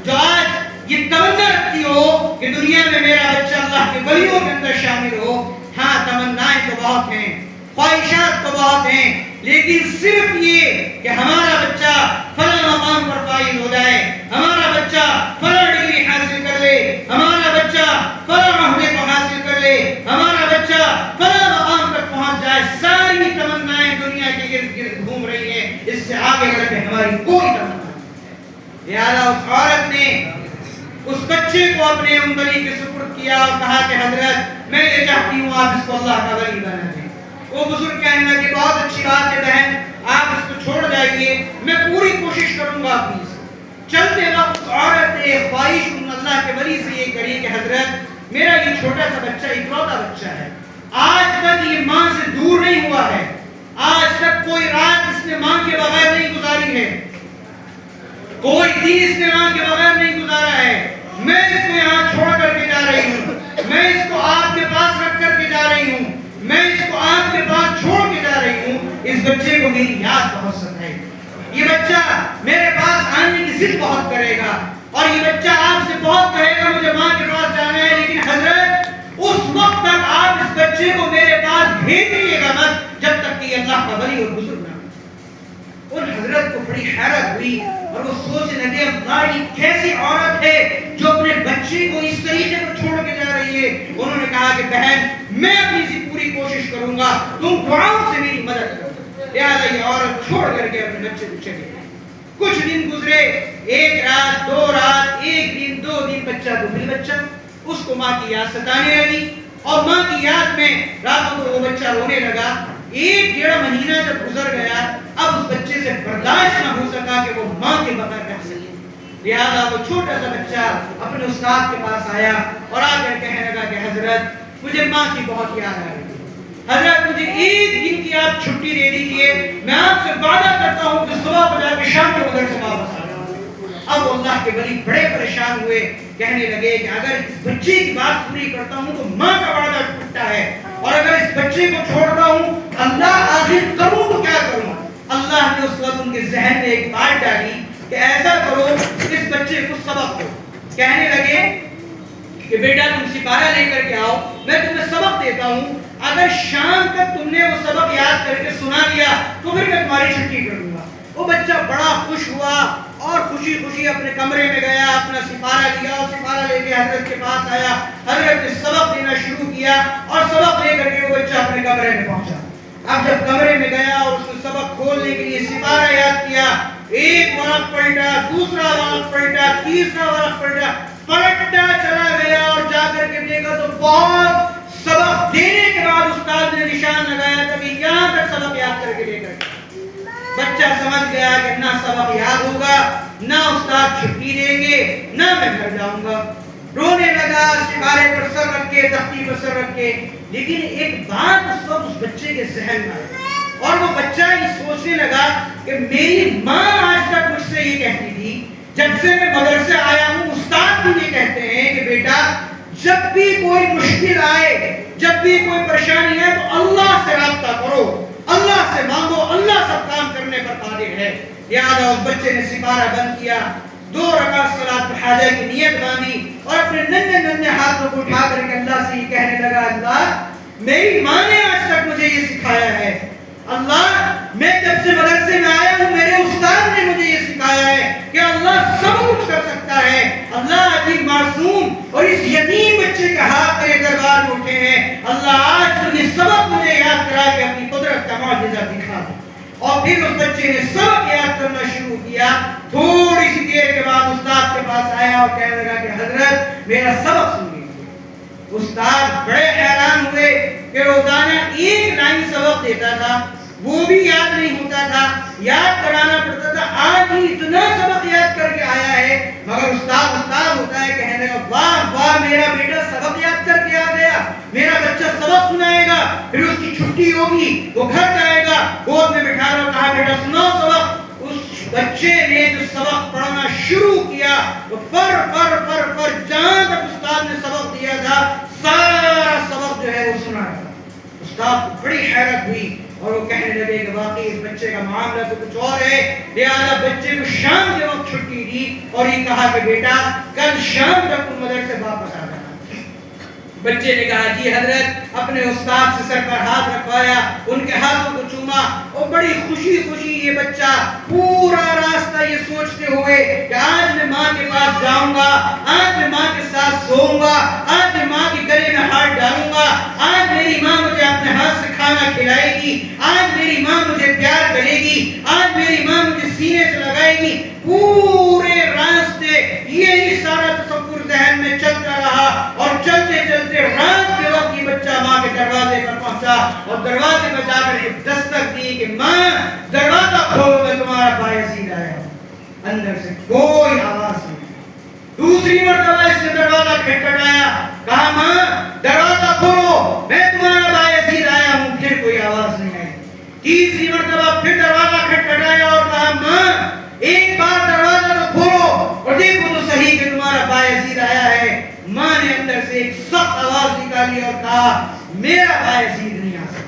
جو آج یہ تمنا رکھتی ہو کہ دنیا میں میرا بچہ اللہ کے ولیوں کے اندر شامل ہو؟ ہاں، تمنائیں تو بہت ہیں، خواہشات تو بہت ہیں، لیکن صرف یہ کہ ہمارا بچہ فلاں مقام پر فائز ہو جائے، ہمارا بچہ فلاں ڈگری حاصل کر لے، ہمارا بچہ فلاں عہدے کو حاصل کر لے، ہمارا بچہ فلاں مقام تک پہنچ جائے، ساری تمنائیں دنیا کے گرد گرد گھوم رہی ہیں۔ اس سے آگے بڑھ بچے کو اپنے ولی کے سپرد کیا اور کہا کہ حضرت میں یہ چاہتی ہوں آپ اس کو اللہ کا ولی بنا دیں۔ وہ بزرگ کہنے لگے بہت اچھی بات ہے بہن، آپ اس کو چھوڑ جائیے، میں پوری کوشش کروں گا اپنی سے۔ چلتے وقت عورت ایک خواہش اللہ کے ولی سے یہ کری کہ حضرت میرا یہ چھوٹا سا بچہ اکلوتا بچہ ہے، آج تک یہ ماں سے دور نہیں ہوا ہے، آج تک کوئی رات اس نے ماں کے بغیر نہیں گزاری ہے، کوئی دن اس نے ماں کے بغیر نہیں گزارا ہے، میں اس کو یہاں چھوڑ کر کے جا رہی ہوں، میں اس کو آپ کے پاس رکھ کر کے جا رہی ہوں، میں اس کو آپ کے پاس چھوڑ کے جا رہی ہوں، اس بچے کو میری یاد بہت ستائے گی، یہ بچہ میرے پاس آنے کی ضد بہت کرے گا، اور یہ بچہ آپ سے بہت کہے گا مجھے ماں کے پاس جانا ہے، لیکن حضرت اس وقت تک آپ اس بچے کو میرے پاس بھیج دیجیے گا مت جب تک کہ اللہ کا ولی اور بزرگ نہ ہو۔ اور حضرت کو بڑی حیرت ہوئی اور وہ سوچنے لگے اللہ یہ کیسی عورت ہے جو اپنے بچے کو اس طریقے پر چھوڑ کے جا رہی ہے۔ انہوں نے کہا کہ بہن میں اپنی سی پوری کوشش کروں گا، تم دعاؤں سے میری مدد کرو۔ لہٰذا یہ عورت چھوڑ کر کے اپنے بچے کو چلی گئی۔ کچھ دن گزرے، ایک رات، دو رات، ایک دن، دو دن، بچہ دبل بچہ، اس کو ماں کی یاد ستانے لگی اور ماں کی یاد میں راتوں کو وہ بچہ رونے لگا۔ ایک ڈیڑھ مہینہ جب گزر گیا، اب اس بچے سے برداشت نہ ہو سکا کہ وہ ماں کے بغیر رہ سکے، لہٰذا وہ چھوٹا سا بچہ اپنے استاد کے پاس آیا اور آ کر کہنے لگا کہ حضرت مجھے ماں کی بہت یاد آ رہی ہے، حضرت مجھے ایک دن کی آپ چھٹی دے دیجیے، میں آپ سے وعدہ کرتا ہوں کہ صبح کو جا کے شام کو ادھر سے واپس آ جاؤں گا۔ اب اللہ کے ولی بڑے پریشان ہوئے، کہنے لگے کہ اگر اس بچے کی بات پوری کرتا ہوں تو ماں کا وعدہ ٹوٹتا ہے، اور اگر اس بچے کو چھوڑتا ہوں اللہ آخر کروں تو کیا کروں۔ اللہ نے اس وقت ان کے ذہن میں ایک بات ڈالی کہ ایسا کرو اس بچے کو سبق دو۔ کہنے لگے کہ بیٹا تم سپارہ لے کر کے آؤ، میں تمہیں سبق دیتا ہوں، اگر شام تک تم نے وہ سبق یاد کر کے سنا لیا تو پھر میں تمہاری چھٹی کر دوں گا۔ وہ بچہ بڑا خوش ہوا اور خوشی خوشی اپنے کمرے میں گیا، اپنا سپارہ لیا اور سپارہ لے کے حضرت کے پاس آیا۔ حضرت نے سبق دینا شروع کیا اور سبق لے کر کے وہ بچہ اپنے کمرے میں پہنچا۔ اب جب کمرے میں گیا اور اس نے سبق کھولنے کے لیے سپارہ یاد کیا، ایک ورق پلٹا، دوسرا ورق پلٹا، تیسرا ورق پلٹا، پلٹتا چلا گیا اور جا کر کے دیکھا تو بہت سبق دینے کے بعد استاد نے نشان لگایا تھا کہ یہاں تک سبق یاد کر کے لے کر۔ بچہ سمجھ گیا کہ نہ سبق یاد ہوگا، نہ استاد چھٹی دیں گے، نہ میں گھر جاؤں گا۔ رونے لگا، سپارے پر سر رکھ کے، تختی پر سر رکھ کے، لیکن ایک بات اس وقت اس بچے کے ذہن میں آئی اور وہ بچہ یہ سوچنے لگا کہ میری ماں آج تک مجھ سے یہ کہتی تھی، جب سے میں مدرسے آیا ہوں استاد بھی یہ کہتے ہیں کہ بیٹا جب بھی کوئی مشکل آئے، جب بھی کوئی پریشانی ہے تو اللہ سے رابطہ کرو، اللہ سے مانگو، اللہ سب کام کرنے پر قادر ہے۔ لہٰذا اس بچے نے سپارہ بند کیا، 2 رکعت صلاۃ الحاجہ کی نیت باندھی اور اپنے ننھے ننھے ہاتھوں کو اٹھا کر کے اللہ سے یہ کہنے لگا اللہ میری ماں نے آج تک مجھے یہ سکھایا ہے، اللہ میں جب سے مدرسے میں آیا ہوں میرے استاد نے مجھے یہ سکھایا ہے کہ اللہ سب کچھ کر سکتا ہے۔ اللہ عجیب معصوم اور اس یتیم بچے کے ہاتھ میرے دربار میں اٹھے ہیں، اللہ آج تو یہ سبق مجھے یاد کرا کے اپنی قدرت کا معجزہ دکھا دے۔ اور پھر اس بچے نے سبق یاد کرنا شروع کیا۔ تھوڑی سی دیر کے بعد استاد کے پاس آیا اور کہنے لگا کہ حضرت میرا سبق سن لیجیے۔ استاد بڑے حیران ہوئے کہ روزانہ 1 لائن سبق دیتا تھا، وہ بھی یاد نہیں ہوتا تھا، یاد کرانا پڑتا تھا، آج ہی اتنا سبق یاد کر کے آیا ہے، مگر استاد ہوتا ہے، کہنے لگا واہ واہ میرا بیٹا سبق یاد کر کے آ گیا، میرا بچہ سبق سنائے گا، پھر اس کی چھٹی ہوگی، وہ گھر جائے گا، گود میں بٹھا کر کہا بیٹا سناؤ سبق۔ اس بچے نے جو سبق پڑھنا شروع کیا وہ فر فر فر فر جہاں تک استاد نے سبق دیا تھا سارا سبق جو ہے وہ سنایا۔ استاد کو بڑی حیرت ہوئی اور وہ کہنے لگے کہ واقعی اس بچے کا معاملہ تو کچھ اور ہے، لہٰذا بچے کو شام کے وقت چھٹی دی اور یہ کہا کہ بیٹا کل شام تک تم مدرسے واپس آ جانا۔ بچے نے کہا جی حضرت، اپنے استاد سے سر پر ہاتھ رکھوایا، ان کے ہاتھوں کو چوما اور بڑی خوشی خوشی یہ بچہ پورا راستہ یہ سوچتے ہوئے کہ آج میں ماں کے پاس جاؤں گا، آج میں ماں کے ساتھ سوؤں گا، آج میں ماں کے گلے میں ہاتھ ڈالوں گا، آج میری ماں مجھے اپنے ہاتھ سے کھانا کھلائے گی، آج میری ماں مجھے پیار کرے گی، آج میری ماں مجھے سینے سے لگائے گی۔ پورے راستے یہی سارا تصور ذہن میں دروازے پہ جا کر کے دستک دی کہ ماں دروازہ کھولو میں تمہارا بایزید آیا ہوں. اندر سے کوئی آواز نہیں. دوسری مرتبہ اس نے دروازہ کھٹکھٹایا, کہا ماں دروازہ کھولو میں تمہارا بایزید آیا ہوں. پھر کوئی آواز نہیں آئی. تیسری مرتبہ پھر دروازہ کھٹکھٹایا اور کہا ماں ایک بار دروازہ تو کھولو اور دیکھو تو صحیح کہ تمہارا بایزید آیا ہے. ماں نے اندر سے ایک سخت آواز نکالی اور کہا میرا بایزید نہیں آ سکتا.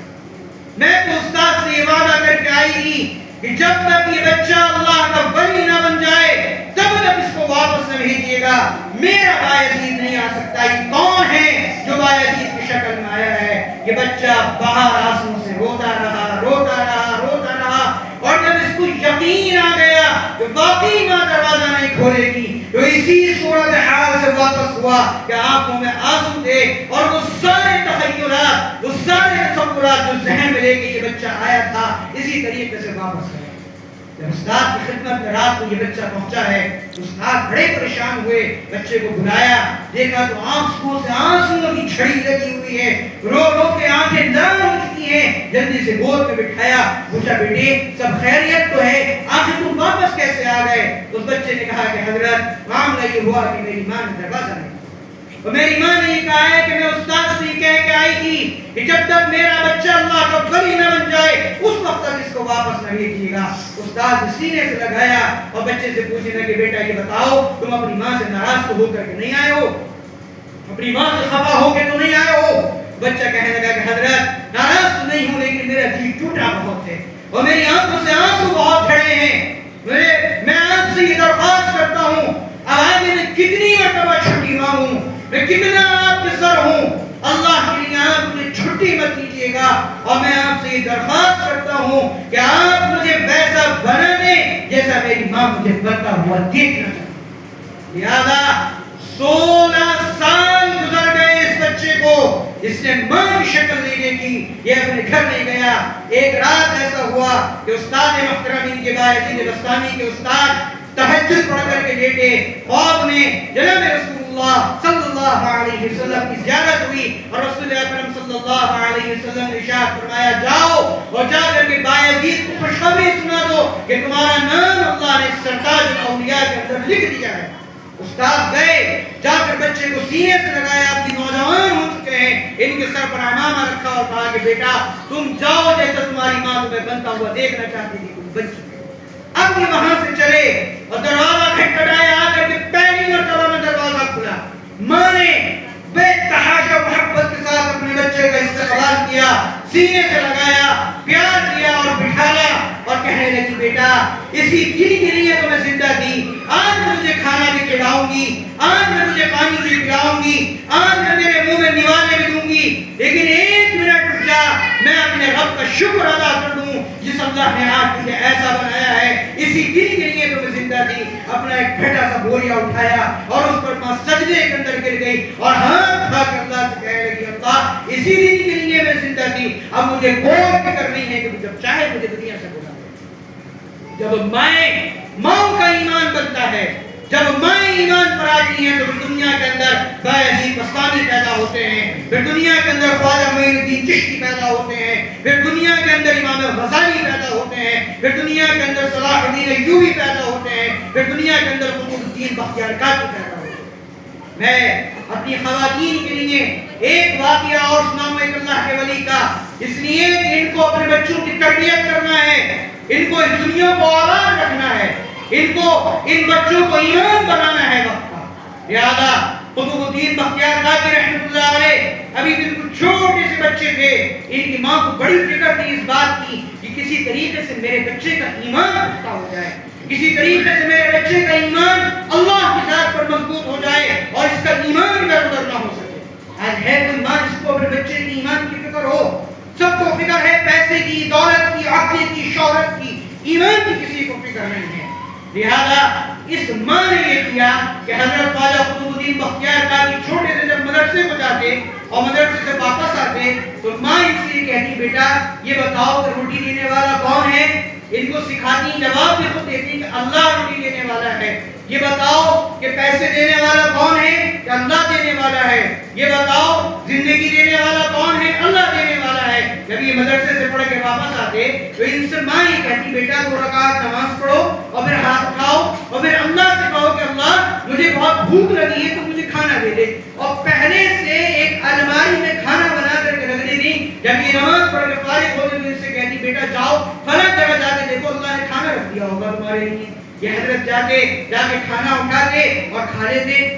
میں تو استاد سے یہ وعدہ کر کے آئی تھی کہ جب تک یہ بچہ اللہ کا ولی نہ بن جائے تب تک اس کو واپس نہ بھیجیے گا. میرا بایزید نہیں آ سکتا. یہ کون ہے جو بایزید کی شکل میں آیا ہے؟ یہ بچہ باہر آنسوں سے روتا رہا روتا رہا روتا رہا, اور جب اس کو یقین آ گیا کہ واقعی ماں دروازہ نہیں کھولے گی تو اسی صورتحال سے واپس ہوا کہ آنکھوں میں آنسو تھے اور وہ سارے تخیلات وہ سارے تصورات جو ذہن میں لے کے یہ بچہ آیا تھا اسی طریقے سے واپس گئے. جب استاد کی خدمت میں رات کو یہ بچہ پہنچا ہے, استاد بڑے پریشان ہوئے, بچے کو بلایا, دیکھا تو آنکھوں سے آنسوؤں کی جھڑی لگی ہوئی ہے, رو رو کے آنکھیں نم ہو چکی ہیں. جلدی سے گود میں بٹھایا, پوچھا بیٹے سب خیریت تو ہے, آخر تم واپس کیسے آ گئے؟ اس بچے نے کہا کہ حضرت معاملہ یہ ہوا کہ میری ماں نے دروازہ نہیں, اور میری ماں نے یہ کہا ہے کہ میں استاد سے یہ کہہ کے آئی تھی کہ جب تک میرا بچہ اللہ کا ولی نہ بن جائے اس وقت تک اس کو واپس نہ بھیجیے گا. استاد سینے سے لگایا اور بچے سے پوچھنے لگے بیٹا یہ بتاؤ تم اپنی ماں سے ناراض تو ہو کر کے نہیں آئے ہو, اپنی ماں سے خفا ہو کے تو نہیں آئے ہو؟ بچہ کہنے لگا کہ حضرت ناراض تو نہیں ہوں لیکن میرا دل ٹوٹا بہت ہے اور میری آنکھوں سے آنسو بہت جھڑے ہیں. میں آپ سے یہ درخواست کرتا ہوں, اب آگے میں کتنی مرتبہ چھٹی مانگوں, میں کتنا آپ کے سر ہوں, اللہ کے لیے آپ مجھے چھٹی مت دیجیے گا. اور میں آپ سے یہ درخواست کرتا ہوں کہ آپ مجھے ویسا بنا دیں جیسا میری ماں مجھے بنتا ہوا دیکھنا چاہتی. لہذا 16 سال گزر گئے اس بچے کو, اس نے ماں کی شکل نہیں دیکھی, یہ اپنے گھر نہیں گیا. ایک رات ایسا ہوا کہ استاد محترمین کے بایزید بستامی کے استاد تہجد پڑھ کر کے لیٹے, خواب میں جناب رسول اللہ صلی اللہ علیہ وسلم کی زیارت ہوئی اور رسول اکرم صلی اللہ علیہ وسلم نے ارشاد فرمایا جاؤ اور جا کر کے بایزید کو خوشخبری سنا دو کہ تمہارا نام اللہ نے سرتاج الاولیاء کے اندر لکھ دیا ہے. استاد گئے, جا کر بچے کو سینے سے لگایا, آپ کی نوجوان ہو چکے ہیں, ان کے سر پر عمامہ رکھا اور کہا کہ بیٹا تم جاؤ جیسا تمہاری ماں تمہیں بنتا ہوا دیکھنا چاہتی تھی تم بن چکے. اب یہ وہاں سے چلے اور دروازہ کھٹکھٹایا, آ کر کے پہلی مرتبہ میں دروازہ کھلا. ماں نے بے تحاشا محبت کے ساتھ اپنے بچے کا استقبال کیا, سینے سے لگایا, پیار دیا اور بٹھایا اور کہنے لگی بیٹا اسی دن کے لیے تو میں زندہ تھی, آج میں تجھے کھانا بھی کھلاؤں گی, آج میں تجھے پانی بھی پلاؤں گی, آج میں تیرے منہ میں نوالے بھی دوں گی, لیکن ایک منٹ رک جا, میں اپنے رب کا شکر ادا کر دوں جس اللہ نے آج تجھے ایسا بنایا ہے. اسی دن کے لیے تو میں زندہ تھی. اپنا ایک پھٹا سا بوریا اٹھایا اور اس پر ماں سجدے کے اندر گر گئی اور ہاتھ اٹھا کر اللہ سے کہنے لگی اللہ اسی دن کے لیے میں زندہ تھی, اب مجھے کوئی فکر نہیں ہے کہ جب چاہے مجھے دنیا سے بلا دے. جب ماں کا ایمان بنتا ہے, جب مائیں ایمان پر آتی ہیں تو دنیا کے اندر بایزید بستامی پیدا ہوتے ہیں, پھر دنیا کے اندر خواجہ معین الدین چشتی پیدا ہوتے ہیں, پھر دنیا کے اندر امام غزالی پیدا ہوتے ہیں, پھر دنیا کے اندر صلاح الدین ایوبی پیدا ہوتے ہیں, پھر دنیا کے اندر قطب الدین بختیار کاکی پیدا ہوتے ہیں. میں اپنی خواتین کے لیے ایک واقعہ اور سناؤں ایک اللہ کے ولی کا, اس لیے کہ ان کو اپنے بچوں کی تربیت کرنا ہے, ان کو اس دنیا کو آباد رکھنا ہے, ان بچوں کو ایمان بنانا ہے وقت کا. لہذا قطب الدین بختیار کاکی رحمۃ اللہ علیہ ابھی بالکل چھوٹے سے بچے تھے, ان کی ماں کو بڑی فکر تھی اس بات کی کہ کسی طریقے سے میرے بچے کا ایمان پختہ ہو جائے, کسی طریقے سے میرے بچے کا ایمان اللہ کی ذات پر مضبوط ہو جائے اور اس کا ایمان ادھر ادھر نہ ہو سکے. آج ہے کوئی ماں جس کو اپنے بچے کی ایمان کی فکر ہو؟ سب کو فکر ہے پیسے کی, دولت کی, عقل کی, شہرت کی, ایمان کی کسی کو فکر نہیں ہے. لہذا اس ماں نے یہ کیا کہ حضرت خواجہ قطب الدین بختیار کاکی چھوٹے سے جب مدرسے کو جاتے اور مدرسے سے واپس آتے تو ماں ان سے یہ کہتی بیٹا یہ بتاؤ کہ روٹی دینے والا کون ہے؟ ان کو سکھاتی, جواب بھی خود دیتی کہ اللہ روٹی دینے والا ہے. یہ بتاؤ کہ پیسے دینے والا کون ہے؟ کہ اللہ دینے والا ہے. یہ بتاؤ زندگی دینے والا کون ہے؟ اللہ دینے والا ہے. جب یہ مدرسے سے پڑھ کے واپس آتے تو ان سے ماں یہ کہتی بیٹا 2 رکعت نماز پڑھو اور پھر ہاتھ اٹھاؤ اور پھر اللہ سے کہو کہ اللہ مجھے بہت بھوک لگی ہے تو مجھے کھانا دے دے، اور پہلے سے ایک الماری میں کھانا بنا کر کے رکھ دیتی۔ جب یہ نماز پڑھ کے فارغ ہوتے تو ان سے کہتی بیٹا جاؤ فلاں جگہ جا کے دیکھو اللہ نے کھانا رکھ دیا ہوگا تمہارے لیے۔ یہ حضرت جا کے کھانا اٹھاتے اور کھا لیتے۔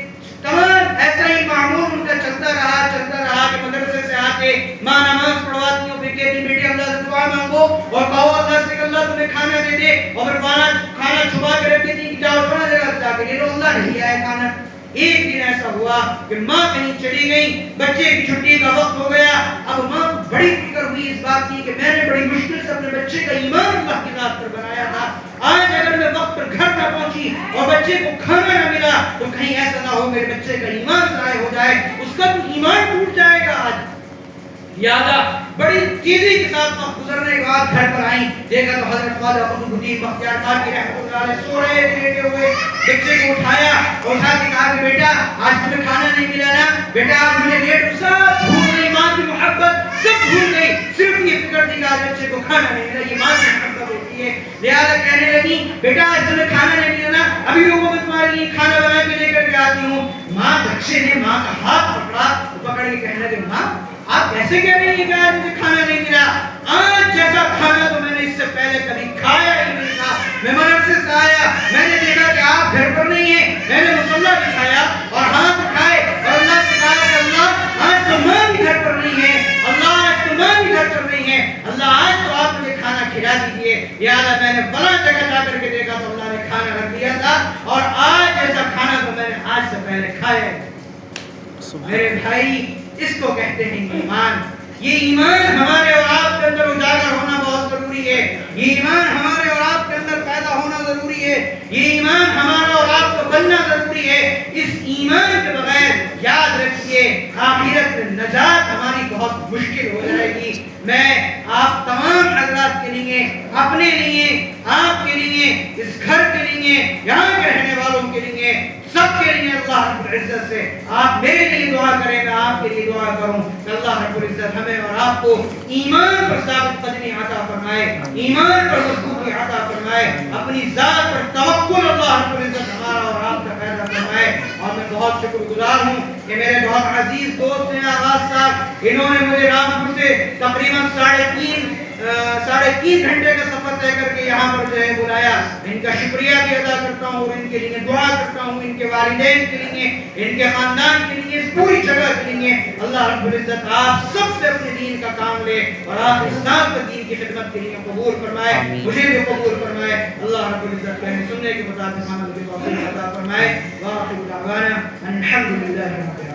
تمام ایسا ہی معمول ان کا چلتا رہا کہ مدرسے سے آتے ماں نماز پڑھواتی ہوں، پھر کہتی بیٹے اللہ سے دعا مانگو اور کہو اللہ سے کہ اللہ تمہیں کھانا دے دے، اور پھر کھانا چھپا کے رکھ دیتی کہ جاؤ فلاں جگہ سے جا کے لے لو، اللہ نہیں آیا کھانا۔ ایک دن ایسا ہوا کہ ماں کہیں چلی گئی، بچے کی چھٹی کا وقت ہو گیا، اب ماں کو بڑی فکر ہوئی اس بات کی کہ میں نے بڑی مشکل سے اپنے بچے کا ایمان اللہ کی ذات پر بنایا تھا، آج اگر میں وقت پر گھر نہ پہنچی اور بچے کو کھانا نہ ملا تو کہیں ایسا نہ ہو میرے بچے کا ایمان ضائع ہو جائے، اس کا تو ایمان ٹوٹ جائے گا۔ آج لہٰذا بڑی تیزی کے ساتھ وقت گزرنے کے بعد گھر پر آئیں، دیکھا تو حضرت خواجہ قطب الدین بختیار کاکی رحمۃ اللہ علیہ سو رہے تھے لیٹے ہوئے، بچے کو اٹھایا اور اٹھا کے کہا کہ بیٹا آج تمہیں کھانا نہیں ملا نا، بیٹا آج مجھے لیٹ سب بھول گئی، ماں کی محبت سب بھول گئی، صرف یہ فکر تھی کہ آج بچے کو کھانا نہیں ملا، یہ ماں کی محبت ہوتی ہے۔ لہٰذا کہنے لگی بیٹا آج تمہیں کھانا نہیں ملا نا، ابھی لوگوں میں تمہارے لیے کھانا بنا کے لے کر کے آتی ہوں۔ ماں بچے نے ماں کا ہاتھ پکڑا، پکڑ کے کہنے لگے ماں آپ کیسے کہہ رہی ہیں کہ آج مجھے کھانا نہیں ملا؟ آج جیسا کھانا تو میں نے اس سے پہلے کبھی کھایا ہی نہیں تھا۔ میں مدرسے سے آیا، میں نے دیکھا کہ آپ گھر پر نہیں ہیں، میں نے مصلی بچھایا اور ہاتھ اٹھائے اور اللہ سے کہا کہ اللہ آج تو ماں بھی گھر پر نہیں ہے، اللہ آج تو ماں بھی گھر پر نہیں ہے، اللہ آج تو آپ مجھے کھانا کھلا دیجیے۔ لہٰذا میں نے فلاں جگہ جا کر کے دیکھا تو اللہ نے کھانا رکھ دیا تھا، اور آج جیسا کھانا تو میں نے آج سے پہلے کھایا ہے۔ میرے بھائی اس کو کہتے ہیں ایمان۔ یہ ایمان ہمارے اور آپ کے اندر اجاگر ہونا بہت ضروری ہے، یہ ایمان ہمارے اور آپ کے اندر پیدا ہونا ضروری ہے، یہ ایمان ہمارا اور آپ کو بننا ضروری ہے۔ اس ایمان کے بغیر یاد رکھیے آخرت میں نجات ہماری بہت مشکل ہو جائے گی۔ میں آپ تمام حضرات کے لیے، اپنے لیے، آپ کے لیے، اس گھر کے لیے، یہاں کے رہنے والوں کے لیے، سب کے لیے اللہ رب العزت سے آپ میرے لیے دعا کریں، میں آپ کے لیے دعا کروں کہ اللہ رب العزت ہمیں اور آپ کو ایمان پر ثابت قدمی عطا فرمائے، ایمان پر مضبوطی عطا فرمائے، اپنی ذات پر توکل اللہ رب العزت ہمارا اور آپ کا پیدا فرمائے۔ اور میں بہت شکر گزار ہوں کہ میرے بہت عزیز دوست ہیں آغاز صاحب، انہوں نے مجھے رامپور سے تقریباً 3.5 گھنٹے کا سفر طے کر کے یہاں پر جو ہے بلایا۔ ان کا شکریہ بھی ادا کرتا ہوں اور ان کے لیے دعا کرتا ہوں، ان کے والدین کے لیے، ان کے خاندان کے لیے، اس پوری جگہ کے لیے۔ اللہ رب العزت آپ سب سے اپنے دین کا کام لے اور آپ اسلام کے دین کی خدمت کے لیے قبول فرمائے، مجھے بھی قبول فرمائے۔ اللہ رب العزت کہنے سننے کے مطابق عمل کی توفیق عطا فرمائے۔ وآخر دعوانا الحمد للہ رب العالمین۔